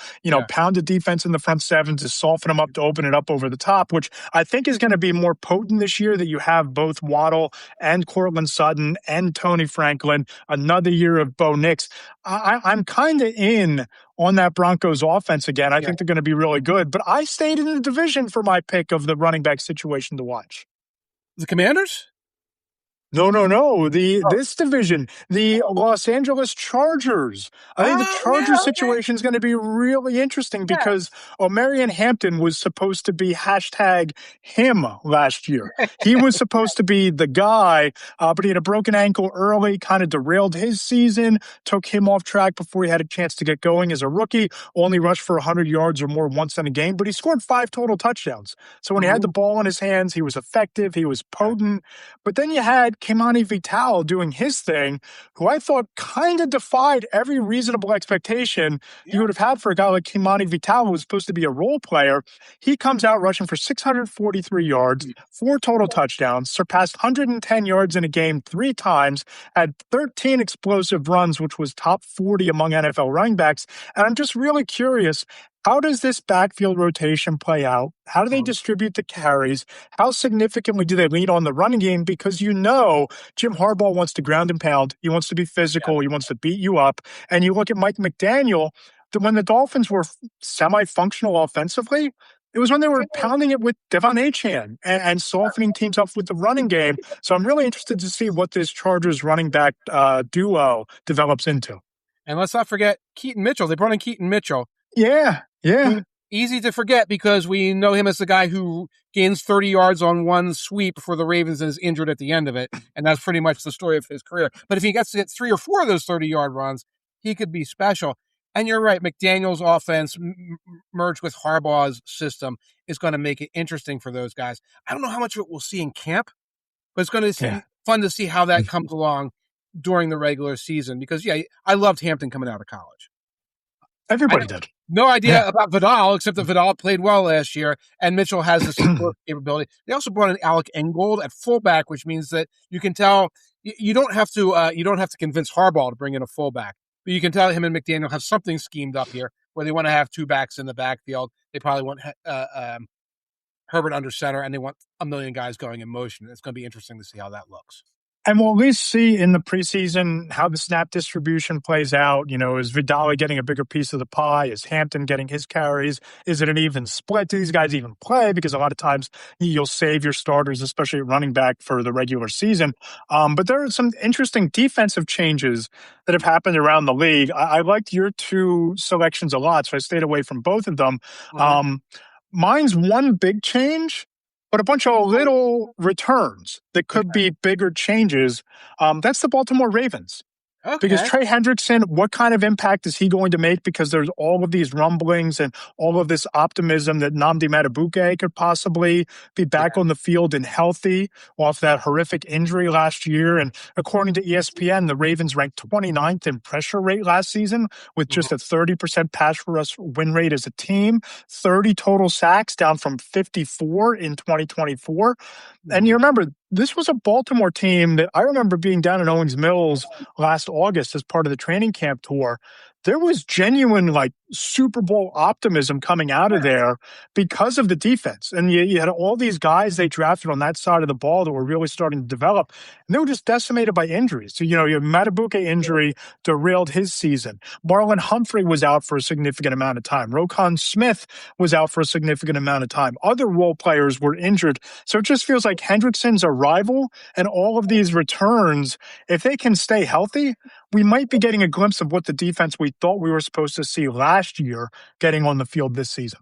pound the defense in the front seven to soften them up, to open it up over the top, which I think is going to be more potent this year that you have both Waddle and Cortland Sutton and Tony Franklin, another year of Bo Nix. I'm kind of in on that Broncos offense again. I think they're going to be really good. But I stayed in the division for my pick of the running back situation to watch. The Commanders? No. This division, the Los Angeles Chargers. I think the Chargers situation is going to be really interesting because Omarion Hampton was supposed to be #him last year. He was supposed to be the guy, but he had a broken ankle early, kind of derailed his season, took him off track before he had a chance to get going as a rookie, only rushed for 100 yards or more once in a game, but he scored 5 total touchdowns. So when he had the ball in his hands, he was effective, he was potent. But then you had Kimani Vital doing his thing, who I thought kind of defied every reasonable expectation you would have had for a guy like Kimani Vital, who was supposed to be a role player. He comes out rushing for 643 yards, 4 total touchdowns, surpassed 110 yards in a game 3 times, had 13 explosive runs, which was top 40 among NFL running backs. And I'm just really curious, how does this backfield rotation play out? How do they distribute the carries? How significantly do they lean on the running game? Because Jim Harbaugh wants to ground and pound. He wants to be physical. He wants to beat you up. And you look at Mike McDaniel, when the Dolphins were semi-functional offensively, It was when they were pounding it with Devon Achane and softening teams up with the running game. So I'm really interested to see what this Chargers running back duo develops into. And let's not forget Keaton Mitchell. They brought in Keaton Mitchell. Yeah. Easy to forget because we know him as the guy who gains 30 yards on one sweep for the Ravens and is injured at the end of it. And that's pretty much the story of his career. But if he gets to get 3 or 4 of those 30-yard runs, he could be special. And you're right, McDaniel's offense merged with Harbaugh's system is going to make it interesting for those guys. I don't know how much of it we'll see in camp, but it's going to be fun to see how that comes along during the regular season. Because, I loved Hampton coming out of college. Everybody did. No idea about Vidal, except that Vidal played well last year, and Mitchell has this capability. They also brought in Alec Ingold at fullback, which means that you can tell you don't have to convince Harbaugh to bring in a fullback, but you can tell him and McDaniel have something schemed up here where they want to have 2 backs in the backfield. They probably want Herbert under center, and they want a million guys going in motion. It's going to be interesting to see how that looks. And we'll at least see in the preseason how the snap distribution plays out. Is Vidal getting a bigger piece of the pie? Is Hampton getting his carries? Is it an even split? Do these guys even play? Because a lot of times you'll save your starters, especially at running back, for the regular season. But there are some interesting defensive changes that have happened around the league. I liked your 2 selections a lot, so I stayed away from both of them. Mine's one big change, but a bunch of little returns that could be bigger changes. That's the Baltimore Ravens. Okay. Because Trey Hendrickson, what kind of impact is he going to make? Because there's all of these rumblings and all of this optimism that Nnamdi Madubuike could possibly be back on the field and healthy off that horrific injury last year. And according to ESPN, the Ravens ranked 29th in pressure rate last season with just a 30% pass rush win rate as a team, 30 total sacks down from 54 in 2024. And you remember, this was a Baltimore team that I remember being down in Owings Mills last August as part of the training camp tour. There was genuine Super Bowl optimism coming out of there because of the defense. And you had all these guys they drafted on that side of the ball that were really starting to develop. And they were just decimated by injuries. So, your Madubuike injury derailed his season. Marlon Humphrey was out for a significant amount of time. Roquan Smith was out for a significant amount of time. Other role players were injured. So it just feels like Hendrickson's arrival and all of these returns, if they can stay healthy, we might be getting a glimpse of what the defense we thought we were supposed to see last year getting on the field this season.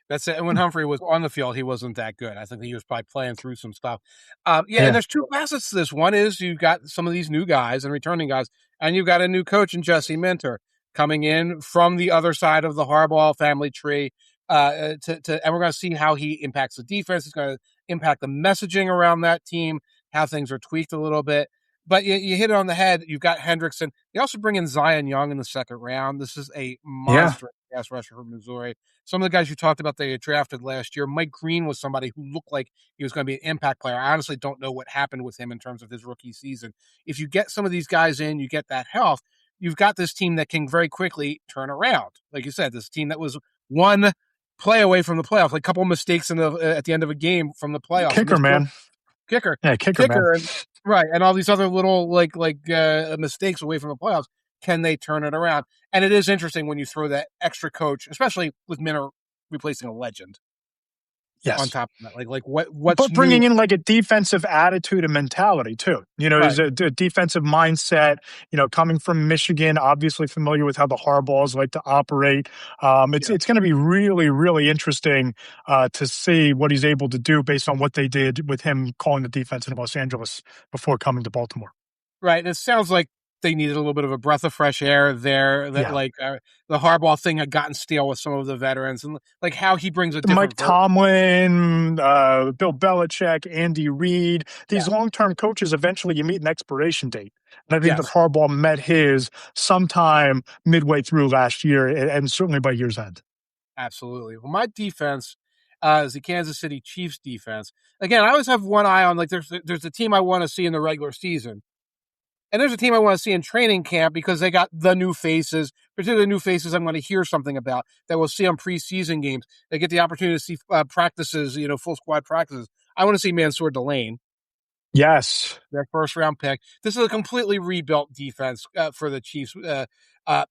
That's it. And when Humphrey was on the field, he wasn't that good. I think he was probably playing through some stuff. And there's 2 facets to this. One is you've got some of these new guys and returning guys, and you've got a new coach in Jesse Minter coming in from the other side of the Harbaugh family tree. And we're going to see how he impacts the defense. It's going to impact the messaging around that team, how things are tweaked a little bit. But you hit it on the head. You've got Hendrickson. They also bring in Zion Young in the 2nd round. This is a monster pass rusher from Missouri. Some of the guys you talked about they had drafted last year. Mike Green was somebody who looked like he was going to be an impact player. I honestly don't know what happened with him in terms of his rookie season. If you get some of these guys in, you get that health, you've got this team that can very quickly turn around. Like you said, this team that was one play away from the playoffs, a couple of mistakes at the end of a game from the playoffs. Kicker, man. Kicker. Yeah, kicker, man. Right, and all these other little mistakes away from the playoffs. Can they turn it around? And it is interesting when you throw that extra coach, especially with Minter replacing a legend. Yes. On top of that, what's but bringing in a defensive attitude and mentality too. There's a defensive mindset. Coming from Michigan, obviously familiar with how the Harbaughs like to operate. It's going to be really, really interesting to see what he's able to do based on what they did with him calling the defense in Los Angeles before coming to Baltimore. Right. It sounds like they needed a little bit of a breath of fresh air there. That the Harbaugh thing had gotten stale with some of the veterans, and how he brings a different Mike Tomlin, Bill Belichick, Andy Reid. These long-term coaches, eventually you meet an expiration date. And I think that Harbaugh met his sometime midway through last year, and certainly by year's end. Absolutely. Well, my defense is the Kansas City Chiefs defense. Again, I always have one eye on there's a team I want to see in the regular season. And there's a team I want to see in training camp because they got the new faces, particularly the new faces I'm going to hear something about that we'll see on preseason games. They get the opportunity to see practices, full squad practices. I want to see Mansour Delane. Yes. Their 1st-round pick. This is a completely rebuilt defense for the Chiefs.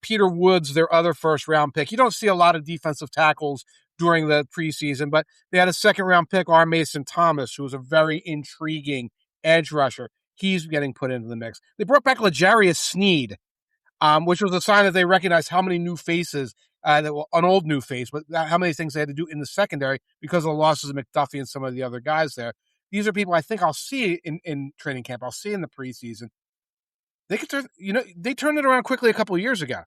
Peter Woods, their other 1st-round pick. You don't see a lot of defensive tackles during the preseason, but they had a second-round pick, R. Mason Thomas, who was a very intriguing edge rusher. He's getting put into the mix. They brought back L'Jarius Sneed, which was a sign that they recognized how many new faces, an old new face, but how many things they had to do in the secondary because of the losses of McDuffie and some of the other guys there. These are people I think I'll see in training camp. I'll see in the preseason. They could they turned it around quickly a couple of years ago.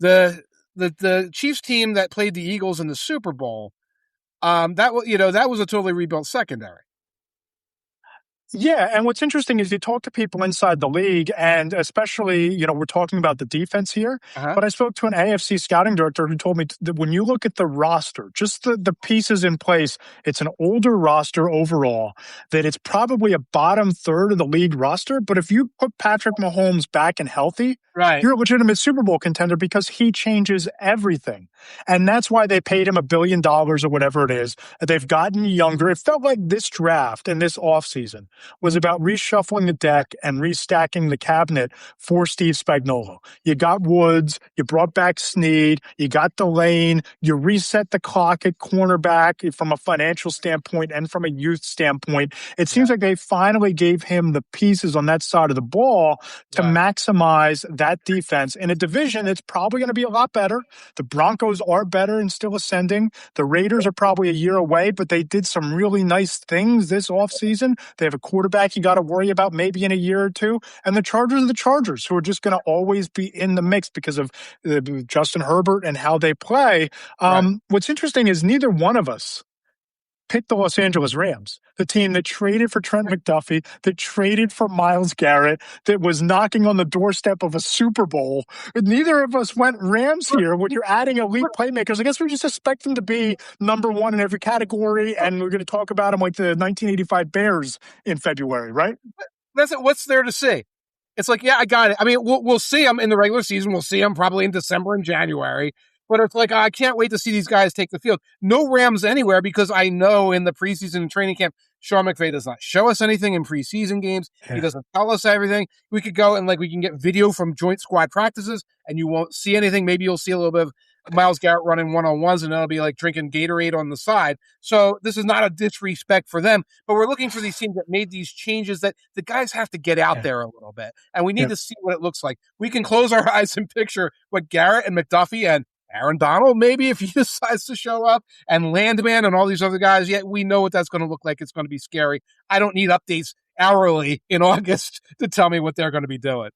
The Chiefs team that played the Eagles in the Super Bowl, that was a totally rebuilt secondary. Yeah, and what's interesting is you talk to people inside the league, and especially, we're talking about the defense here, but I spoke to an AFC scouting director who told me that when you look at the roster, just the pieces in place, it's an older roster overall, that it's probably a bottom third of the league roster, but if you put Patrick Mahomes back and healthy, you're a legitimate Super Bowl contender because he changes everything. And that's why they paid him $1 billion or whatever it is. They've gotten younger. It felt like this draft and this offseason was about reshuffling the deck and restacking the cabinet for Steve Spagnuolo. You got Woods, you brought back Snead, you got Delane, you reset the clock at cornerback from a financial standpoint and from a youth standpoint. It seems like they finally gave him the pieces on that side of the ball to maximize that defense in a division that's probably going to be a lot better. The Broncos are better and still ascending. The Raiders are probably a year away, but they did some really nice things this offseason. They have a quarterback you got to worry about maybe in a year or two. And the Chargers are the Chargers, who are just going to always be in the mix because of Justin Herbert and how they play. What's interesting is neither one of us picked the Los Angeles Rams, the team that traded for Trent McDuffie, that traded for Myles Garrett, that was knocking on the doorstep of a Super Bowl. Neither of us went Rams here. When you're adding elite playmakers, I guess we just expect them to be number one in every category, and we're going to talk about them like the 1985 Bears in February, right? That's it. What's there to see? It's like, yeah, I got it. I mean, we'll see them in the regular season. We'll see them probably in December and January. But it's like, I can't wait to see these guys take the field. No Rams anywhere because I know in the preseason and training camp, Sean McVay does not show us anything in preseason games. He doesn't tell us everything. We could go and we can get video from joint squad practices and you won't see anything. Maybe you'll see a little bit of Myles Garrett running one-on-ones and it'll be like drinking Gatorade on the side. So this is not a disrespect for them, but we're looking for these teams that made these changes that the guys have to get out there a little bit. And we need to see what it looks like. We can close our eyes and picture what Garrett and McDuffie and Aaron Donald, maybe if he decides to show up, and Landman and all these other guys, yet we know what that's going to look like. It's going to be scary. I don't need updates hourly in August to tell me what they're going to be doing.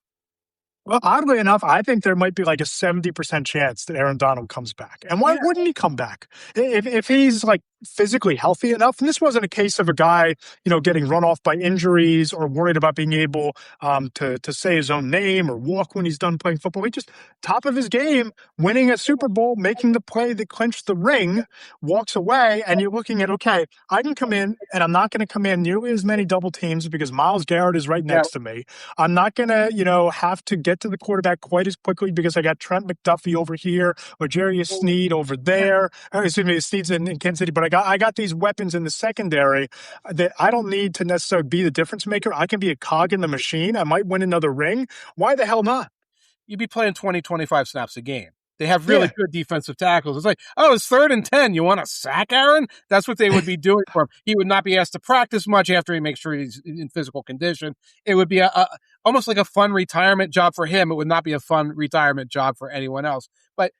Well, oddly enough, I think there might be like a 70% chance that Aaron Donald comes back. And why wouldn't he come back? If he's like physically healthy enough, and this wasn't a case of a guy, getting run off by injuries or worried about being able to say his own name or walk when he's done playing football. He just, top of his game, winning a Super Bowl, making the play that clinched the ring, walks away, and you're looking at, okay, I can come in, and I'm not going to come in nearly as many double teams because Myles Garrett is right next to me. I'm not going to, have to get to the quarterback quite as quickly because I got Trent McDuffie over here or L'Jarius Sneed over there. Excuse me, Sneed's in Kansas City, but I got these weapons in the secondary that I don't need to necessarily be the difference maker. I can be a cog in the machine. I might win another ring. Why the hell not? You'd be playing 20, 25 snaps a game. They have really good defensive tackles. It's like, oh, it's 3rd and 10. You want to sack Aaron? That's what they would be doing for him. He would not be asked to practice much after he makes sure he's in physical condition. It would be almost like a fun retirement job for him. It would not be a fun retirement job for anyone else. But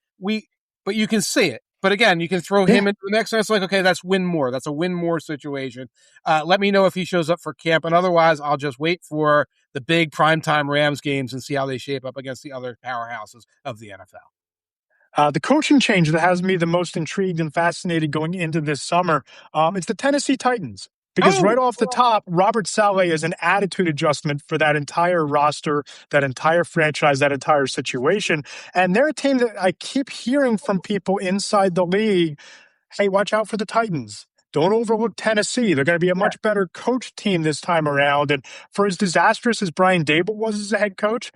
you can see it. But again, you can throw him into the mix, and it's like, okay, that's win more. That's a win more situation. Let me know if he shows up for camp, and otherwise I'll just wait for the big primetime Rams games and see how they shape up against the other powerhouses of the NFL. The coaching change that has me the most intrigued and fascinated going into this summer, it's the Tennessee Titans. Because right off the top, Robert Saleh is an attitude adjustment for that entire roster, that entire franchise, that entire situation. And they're a team that I keep hearing from people inside the league, hey, watch out for the Titans. Don't overlook Tennessee. They're going to be a much better coach team this time around. And for as disastrous as Brian Dable was as a head coach,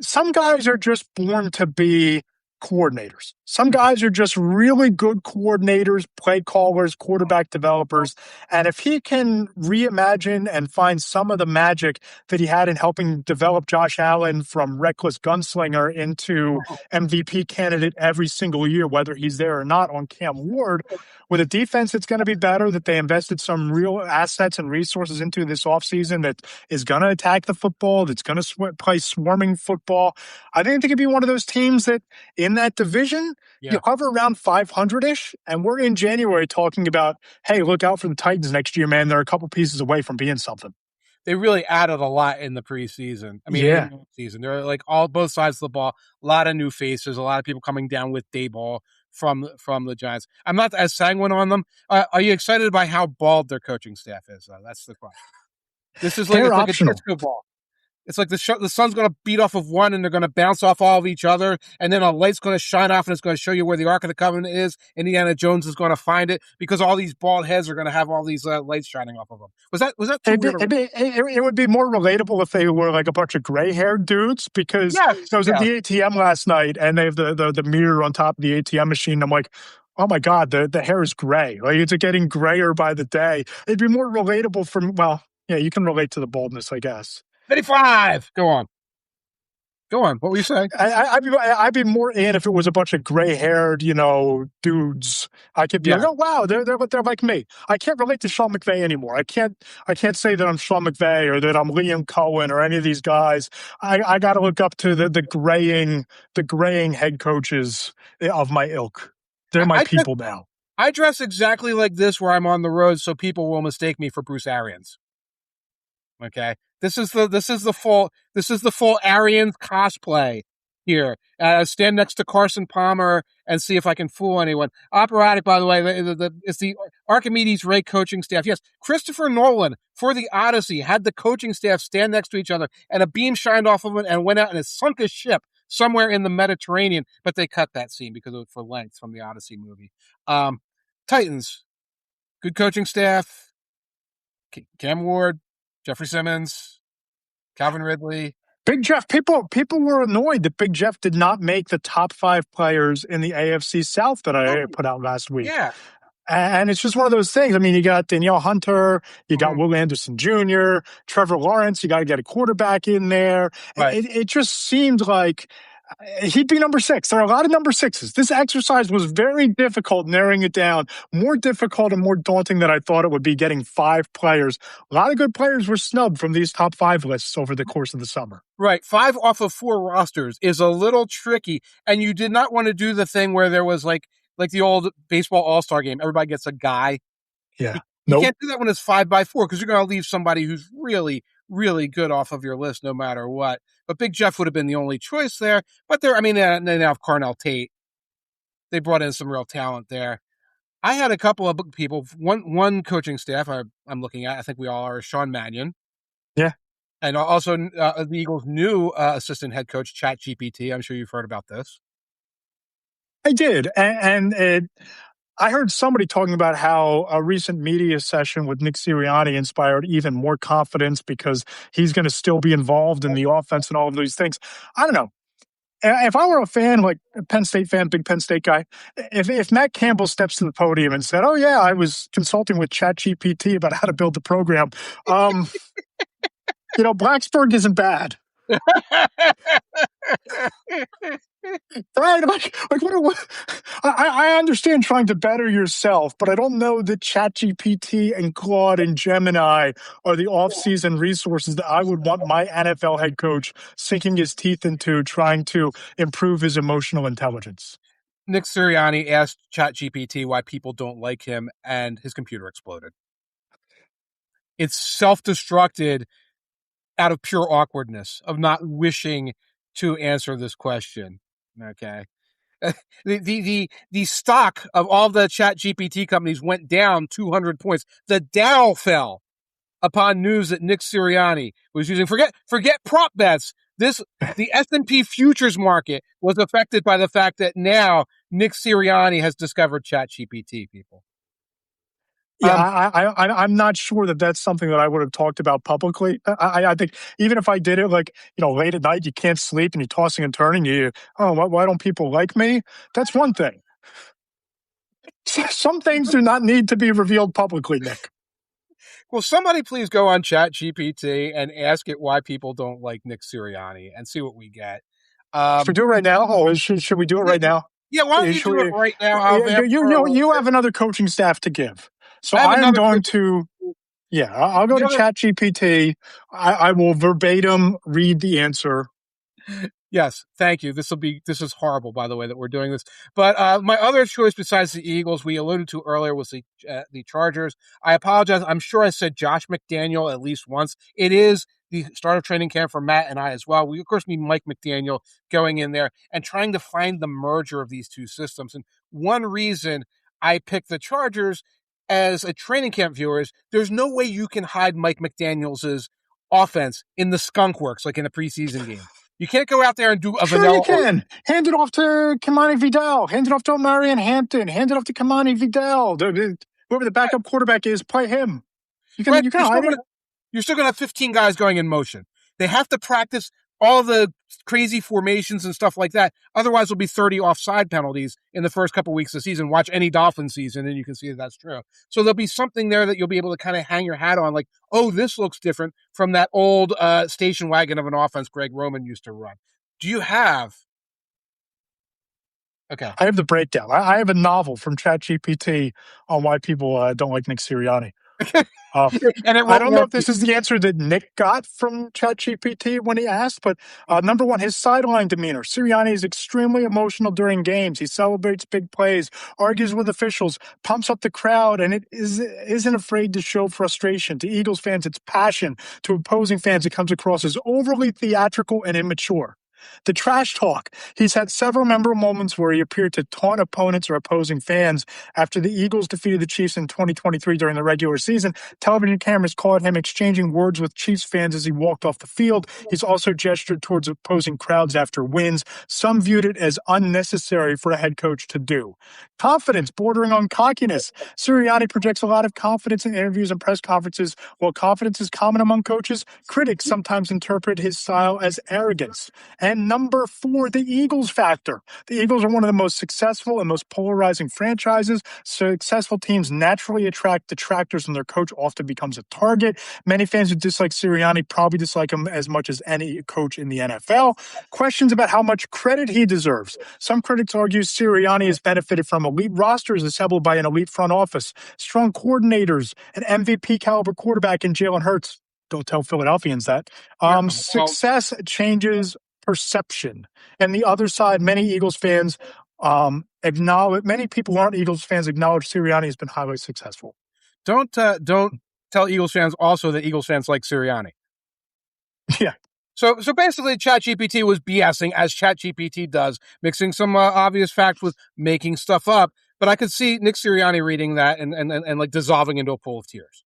some guys are just born to be coordinators. Some guys are just really good coordinators, play callers, quarterback developers. And if he can reimagine and find some of the magic that he had in helping develop Josh Allen from reckless gunslinger into MVP candidate every single year, whether he's there or not, on Cam Ward, with a defense that's going to be better, that they invested some real assets and resources into this offseason that is going to attack the football, that's going to play swarming football. I think they could be one of those teams that in that division, you hover around 500-ish, and we're in January talking about, hey, look out for the Titans next year, man. They're a couple pieces away from being something. They really added a lot in the preseason. I mean, in the season, they're like both sides of the ball, a lot of new faces, a lot of people coming down with Dayball from the Giants. I'm not as sanguine on them. Are you excited by how bald their coaching staff is, though? That's the question. This is like, a disco ball. It's like the sun's going to beat off of one, and they're going to bounce off all of each other, and then a light's going to shine off, and it's going to show you where the Ark of the Covenant is. Indiana Jones is going to find it because all these bald heads are going to have all these lights shining off of them. Was that too weird? It would be more relatable if they were like a bunch of gray-haired dudes, because I was at the ATM last night, and they have the mirror on top of the ATM machine. I'm like, oh my God, the hair is gray. Like, it's getting grayer by the day. It'd be more relatable you can relate to the baldness, I guess. 55. Go on. What were you saying? I'd be more in if it was a bunch of gray-haired, dudes. I could be like, oh wow, they're like me. I can't relate to Sean McVay anymore. I can't say that I'm Sean McVay or that I'm Liam Cohen or any of these guys. I got to look up to the graying head coaches of my ilk. They're my people now. I dress exactly like this where I'm on the road, so people will mistake me for Bruce Arians. Okay. This is the full Arians cosplay here. Stand next to Carson Palmer and see if I can fool anyone. Operatic, by the way, it's the Archimedes Ray coaching staff. Yes, Christopher Nolan for the Odyssey had the coaching staff stand next to each other, and a beam shined off of it and went out and it sunk a ship somewhere in the Mediterranean. But they cut that scene because it was for length from the Odyssey movie. Titans, good coaching staff. Cam Ward, Jeffrey Simmons, Calvin Ridley. Big Jeff, people were annoyed that Big Jeff did not make the top 5 players in the AFC South that I put out last week. Yeah. And it's just one of those things. I mean, you got Danielle Hunter, you got Will Anderson Jr., Trevor Lawrence, you got to get a quarterback in there. Right. It just seemed like he'd be number 6. There are a lot of number 6s. This exercise was very difficult, narrowing it down, more difficult and more daunting than I thought it would be, getting 5 players. A lot of good players were snubbed from these top 5 lists over the course of the summer. Right. 5 off of 4 rosters is a little tricky. And you did not want to do the thing where there was like the old baseball all-star game. Everybody gets a guy. Yeah. You can't do that when it's 5 by 4 because you're going to leave somebody who's really, really good off of your list no matter what. But Big Jeff would have been the only choice there. But they now have Carnell Tate. They brought in some real talent there. I had a couple of people. One coaching staff I'm looking at, I think we all are, Sean Mannion. Yeah. And also the Eagles' new assistant head coach, ChatGPT. I'm sure you've heard about this. I did. I heard somebody talking about how a recent media session with Nick Sirianni inspired even more confidence because he's going to still be involved in the offense and all of these things. I don't know. If I were a fan, like a Penn State fan, big Penn State guy, if Matt Campbell steps to the podium and said, oh, yeah, I was consulting with ChatGPT about how to build the program, Blacksburg isn't bad. Right? Like what? I understand trying to better yourself, but I don't know that ChatGPT and Claude and Gemini are the off-season resources that I would want my NFL head coach sinking his teeth into trying to improve his emotional intelligence. Nick Sirianni asked ChatGPT why people don't like him, and his computer exploded. It's self-destructed out of pure awkwardness of not wishing to answer this question. Okay. The stock of all the Chat GPT companies went down 200 points. The Dow fell upon news that Nick Sirianni was using. Forget prop bets. The S&P futures market was affected by the fact that now Nick Sirianni has discovered Chat GPT, people. Yeah, I'm not sure that that's something that I would have talked about publicly. I think even if I did it, like, late at night, you can't sleep and you're tossing and turning, why don't people like me? That's one thing. Some things do not need to be revealed publicly, Nick. Well, somebody please go on ChatGPT and ask it why people don't like Nick Sirianni and see what we get. Should we do it right now? Oh, should we do it right now? Yeah, why don't you do it right now, Alvaro? You have another coaching staff to give. So I'm going to, I'll go to ChatGPT. I will verbatim read the answer. Yes, thank you. This is horrible, by the way, that we're doing this. But my other choice besides the Eagles, we alluded to earlier, was the Chargers. I apologize. I'm sure I said Josh McDaniel at least once. It is the start of training camp for Matt and I as well. We, of course, need Mike McDaniel going in there and trying to find the merger of these two systems. And one reason I picked the Chargers as a training camp viewer is there's no way you can hide Mike McDaniels' offense in the skunk works, like in a preseason game. You can't go out there and do a vanilla. You can. Hand it off to Kamani Vidal. Hand it off to Marion Hampton. Hand it off to Kamani Vidal. Whoever the backup quarterback is, play him. You can hide it. You're still going to have 15 guys going in motion. They have to practice all the crazy formations and stuff like that. Otherwise, there'll be 30 offside penalties in the first couple weeks of the season. Watch any Dolphins season, and you can see that's true. So there'll be something there that you'll be able to kind of hang your hat on, like, oh, this looks different from that old station wagon of an offense Greg Roman used to run. Do you have? Okay. I have the breakdown. I have a novel from ChatGPT on why people don't like Nick Sirianni. And I don't know if this is the answer that Nick got from ChatGPT when he asked, but number one, his sideline demeanor. Sirianni is extremely emotional during games. He celebrates big plays, argues with officials, pumps up the crowd, and isn't afraid to show frustration. To Eagles fans, it's passion. To opposing fans, it comes across as overly theatrical and immature. The trash talk. He's had several memorable moments where he appeared to taunt opponents or opposing fans. After the Eagles defeated the Chiefs in 2023 during the regular season, television cameras caught him exchanging words with Chiefs fans as he walked off the field. He's also gestured towards opposing crowds after wins. Some viewed it as unnecessary for a head coach to do. Confidence, bordering on cockiness. Sirianni projects a lot of confidence in interviews and press conferences. While confidence is common among coaches, critics sometimes interpret his style as arrogance. And number 4, the Eagles factor. The Eagles are one of the most successful and most polarizing franchises. Successful teams naturally attract detractors, and their coach often becomes a target. Many fans who dislike Sirianni probably dislike him as much as any coach in the NFL. Questions about how much credit he deserves. Some critics argue Sirianni has benefited from elite rosters assembled by an elite front office, strong coordinators, an MVP caliber quarterback in Jalen Hurts. Don't tell Philadelphians that. Success changes perception. And the other side, many Eagles fans many people who aren't Eagles fans acknowledge Sirianni has been highly successful. Don't tell Eagles fans also that Eagles fans like Sirianni. Yeah. So basically, ChatGPT was BSing, as ChatGPT does, mixing some obvious facts with making stuff up. But I could see Nick Sirianni reading that and like dissolving into a pool of tears.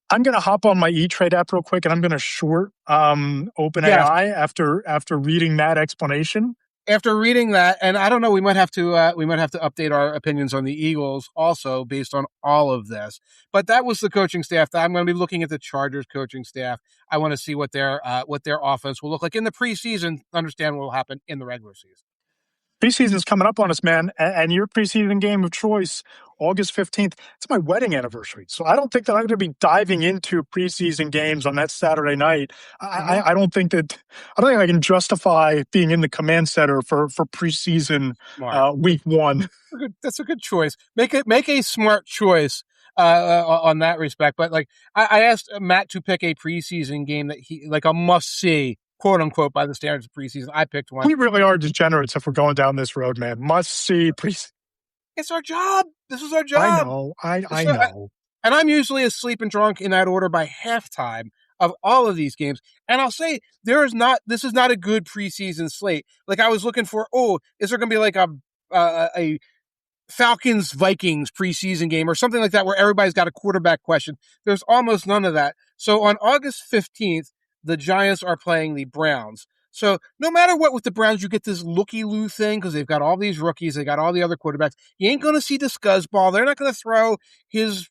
I'm going to hop on my E-Trade app real quick, and I'm going to short OpenAI after reading that explanation. After reading that, and I don't know, we might have to update our opinions on the Eagles also based on all of this. But that was the coaching staff. I'm going to be looking at the Chargers coaching staff. I want to see what their offense will look like in the preseason. Understand what will happen in the regular season. Preseason's coming up on us, man, and your preseason game of choice, August 15th, it's my wedding anniversary. So I don't think that I'm going to be diving into preseason games on that Saturday night. I don't think I can justify being in the command center for preseason week 1. That's a good choice. Make a smart choice on that respect. But like I asked Matt to pick a preseason game that he like a must see, quote unquote, by the standards of preseason. I picked one. We really are degenerates if we're going down this road, man. Must see preseason. It's our job. This is our job. I know. I know. And I'm usually asleep and drunk in that order by halftime of all of these games. And I'll say this is not a good preseason slate. Like I was looking for, is there going to be like a Falcons Vikings preseason game or something like that where everybody's got a quarterback question? There's almost none of that. So on August 15th, the Giants are playing the Browns. So no matter what with the Browns, you get this looky-loo thing because they've got all these rookies. They got all the other quarterbacks. You ain't going to see the scuzzball. They're not going to throw his,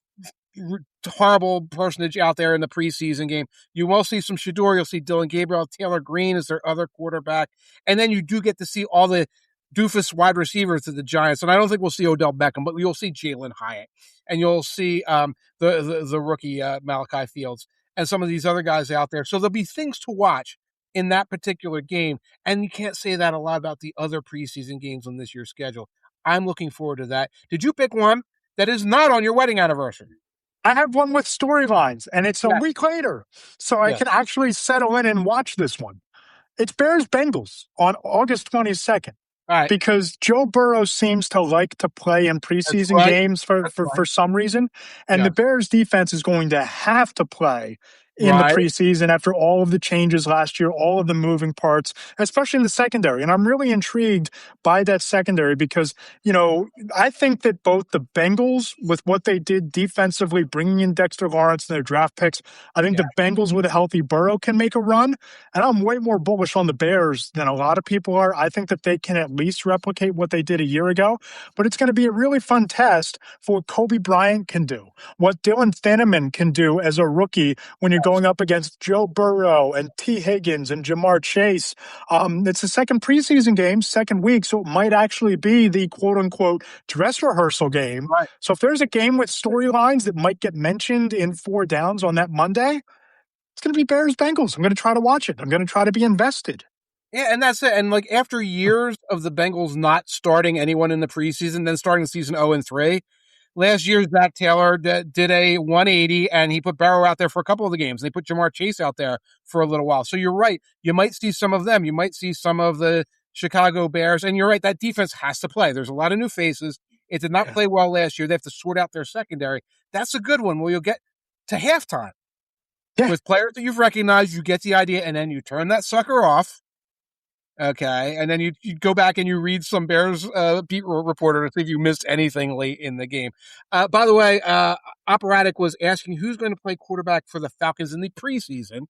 horrible personage out there in the preseason game. You will see some Shador. You'll see Dylan Gabriel. Taylor Green is their other quarterback. And then you do get to see all the doofus wide receivers of the Giants. And I don't think we'll see Odell Beckham, but you'll see Jalen Hyatt. And you'll see the rookie Malachi Fields and some of these other guys out there. So there'll be things to watch in that particular game. And you can't say that a lot about the other preseason games on this year's schedule. I'm looking forward to that. Did you pick one that is not on your wedding anniversary? I have one with storylines, and it's a week later, so I can actually settle in and watch this one. It's Bears-Bengals on August 22nd. Right. Because Joe Burrow seems to like to play in preseason games for some reason, and the Bears defense is going to have to play in the preseason after all of the changes last year, all of the moving parts, especially in the secondary. And I'm really intrigued by that secondary because, I think that both the Bengals, with what they did defensively, bringing in Dexter Lawrence and their draft picks, I think the Bengals with a healthy Burrow can make a run. And I'm way more bullish on the Bears than a lot of people are. I think that they can at least replicate what they did a year ago. But it's going to be a really fun test for what Kobe Bryant can do, what Dylan Thieneman can do as a rookie when you're going up against Joe Burrow and T. Higgins and Jamar Chase. It's the second preseason game, second week, so it might actually be the quote-unquote dress rehearsal game. Right. So if there's a game with storylines that might get mentioned in 4 downs on that Monday, it's going to be Bears-Bengals. I'm going to try to watch it. I'm going to try to be invested. Yeah, and that's it. And after years of the Bengals not starting anyone in the preseason, then starting the season 0-3, last year, Zach Taylor did a 180, and he put Barrow out there for a couple of the games. They put Jamar Chase out there for a little while. So you're right. You might see some of them. You might see some of the Chicago Bears. And you're right. That defense has to play. There's a lot of new faces. It did not play well last year. They have to sort out their secondary. That's a good one where you'll get to halftime with players that you've recognized. You get the idea, and then you turn that sucker off. Okay, and then you go back and you read some Bears beat reporter to see if you missed anything late in the game. By the way, Operatic was asking who's going to play quarterback for the Falcons in the preseason.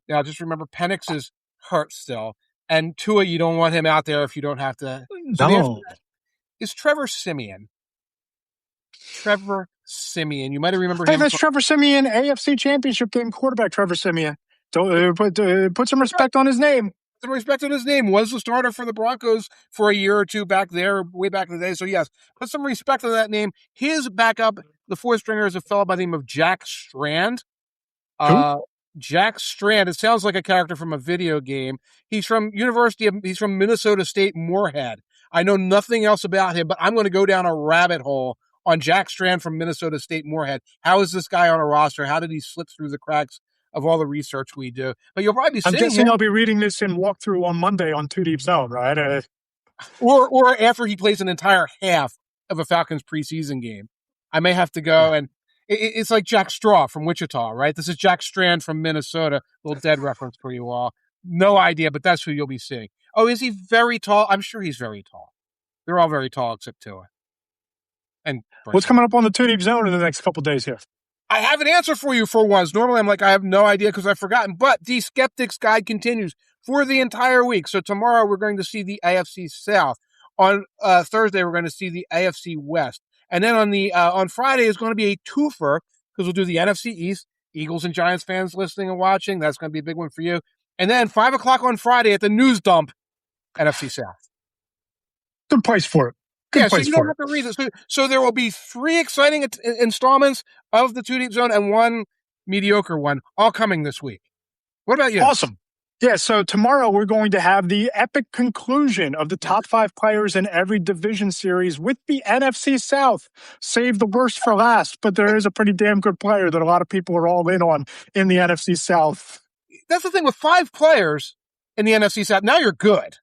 Now, just remember, Penix is hurt still, and Tua, you don't want him out there if you don't have to. So no. Is Trevor Siemian. Trevor Siemian. You might have remembered him. Hey, that's Trevor Siemian, AFC Championship game quarterback Trevor Siemian. Don't put some respect on his name. Some respect on his name. Was the starter for the Broncos for a year or two back there, way back in the day. So, yes, put some respect on that name. His backup, the fourth stringer, is a fellow by the name of Jack Strand. Jack Strand. It sounds like a character from a video game. He's from Minnesota State Moorhead. I know nothing else about him, but I'm going to go down a rabbit hole on Jack Strand from Minnesota State Moorhead. How is this guy on a roster? How did he slip through the cracks of all the research we do? But you'll probably be seeing I'm guessing I'll be reading this in walkthrough on Monday on 2 Deep Zone, right? Or after he plays an entire half of a Falcons preseason game. I may have to go and it's like Jack Straw from Wichita, right? This is Jack Strand from Minnesota. Little dead reference for you all. No idea, but that's who you'll be seeing. Oh, is he very tall? I'm sure he's very tall. They're all very tall except Tua. And what's coming up on the 2 Deep Zone in the next couple days here? I have an answer for you for once. Normally I'm like, I have no idea because I've forgotten. But the Skeptics Guide continues for the entire week. So tomorrow we're going to see the AFC South. On Thursday we're going to see the AFC West. And then on Friday is going to be a twofer because we'll do the NFC East. Eagles and Giants fans listening and watching. That's going to be a big one for you. And then 5 o'clock on Friday at the News Dump, NFC South. Good place for it. So you don't have to read this. So there will be 3 exciting installments of the 2 Deep Zone and 1 mediocre one, all coming this week. What about you? Awesome. Yeah, so tomorrow we're going to have the epic conclusion of the top 5 players in every division series with the NFC South. Save the worst for last, but there is a pretty damn good player that a lot of people are all in on in the NFC South. That's the thing with 5 players in the NFC South. Now you're good.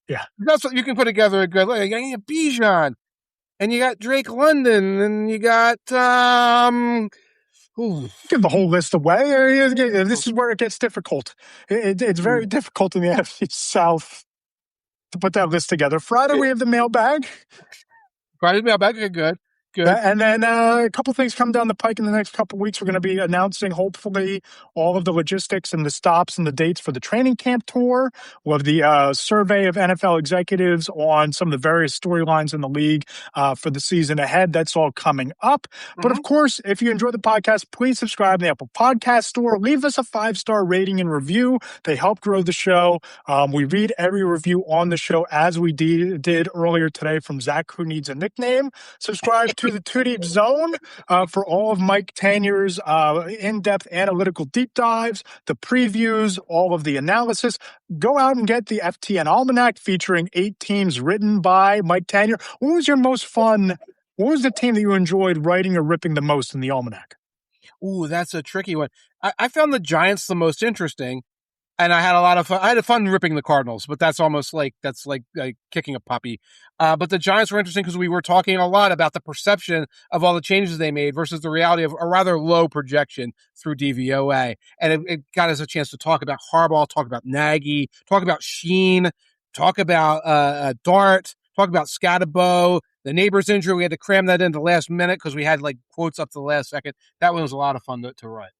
Yeah. That's what you can put together a good, you got Bijan, and you got Drake London, and you got, give the whole list away. This is where it gets difficult. It's very difficult in the NFC South to put that list together. Friday, we have the mailbag. Friday's mailbag, okay, good. Good. And then a couple things come down the pike in the next couple weeks. We're going to be announcing, hopefully, all of the logistics and the stops and the dates for the training camp tour. We'll have the survey of NFL executives on some of the various storylines in the league for the season ahead. That's all coming up. But of course, if you enjoy the podcast, please subscribe to the Apple Podcast Store. Leave us a 5-star rating and review. They help grow the show. We read every review on the show, as we did earlier today from Zach, who needs a nickname. Subscribe to the Too Deep Zone for all of Mike Tanier's in-depth analytical deep dives, the previews, all of the analysis. Go out and get the FTN Almanac featuring 8 teams written by Mike Tanier. What was your most fun? What was the team that you enjoyed writing or ripping the most in the Almanac? Ooh, that's a tricky one. I found the Giants the most interesting. And I had a lot of fun. I had fun ripping the Cardinals, but that's almost like kicking a puppy. But the Giants were interesting because we were talking a lot about the perception of all the changes they made versus the reality of a rather low projection through DVOA. And it got us a chance to talk about Harbaugh, talk about Nagy, talk about Sheen, talk about Dart, talk about Scatterbo, the neighbor's injury. We had to cram that in the last minute because we had like quotes up to the last second. That one was a lot of fun to write.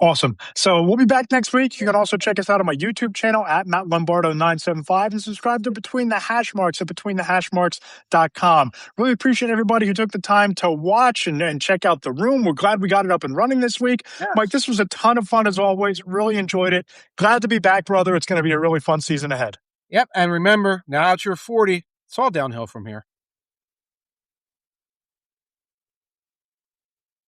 Awesome. So we'll be back next week. You can also check us out on my YouTube channel at Matt Lombardo 975 and subscribe to Between the Hashmarks at betweenthehashmarks.com. Really appreciate everybody who took the time to watch and check out the room. We're glad we got it up and running this week. Yes. Mike, this was a ton of fun as always. Really enjoyed it. Glad to be back, brother. It's going to be a really fun season ahead. Yep. And remember, now that you're 40, it's all downhill from here.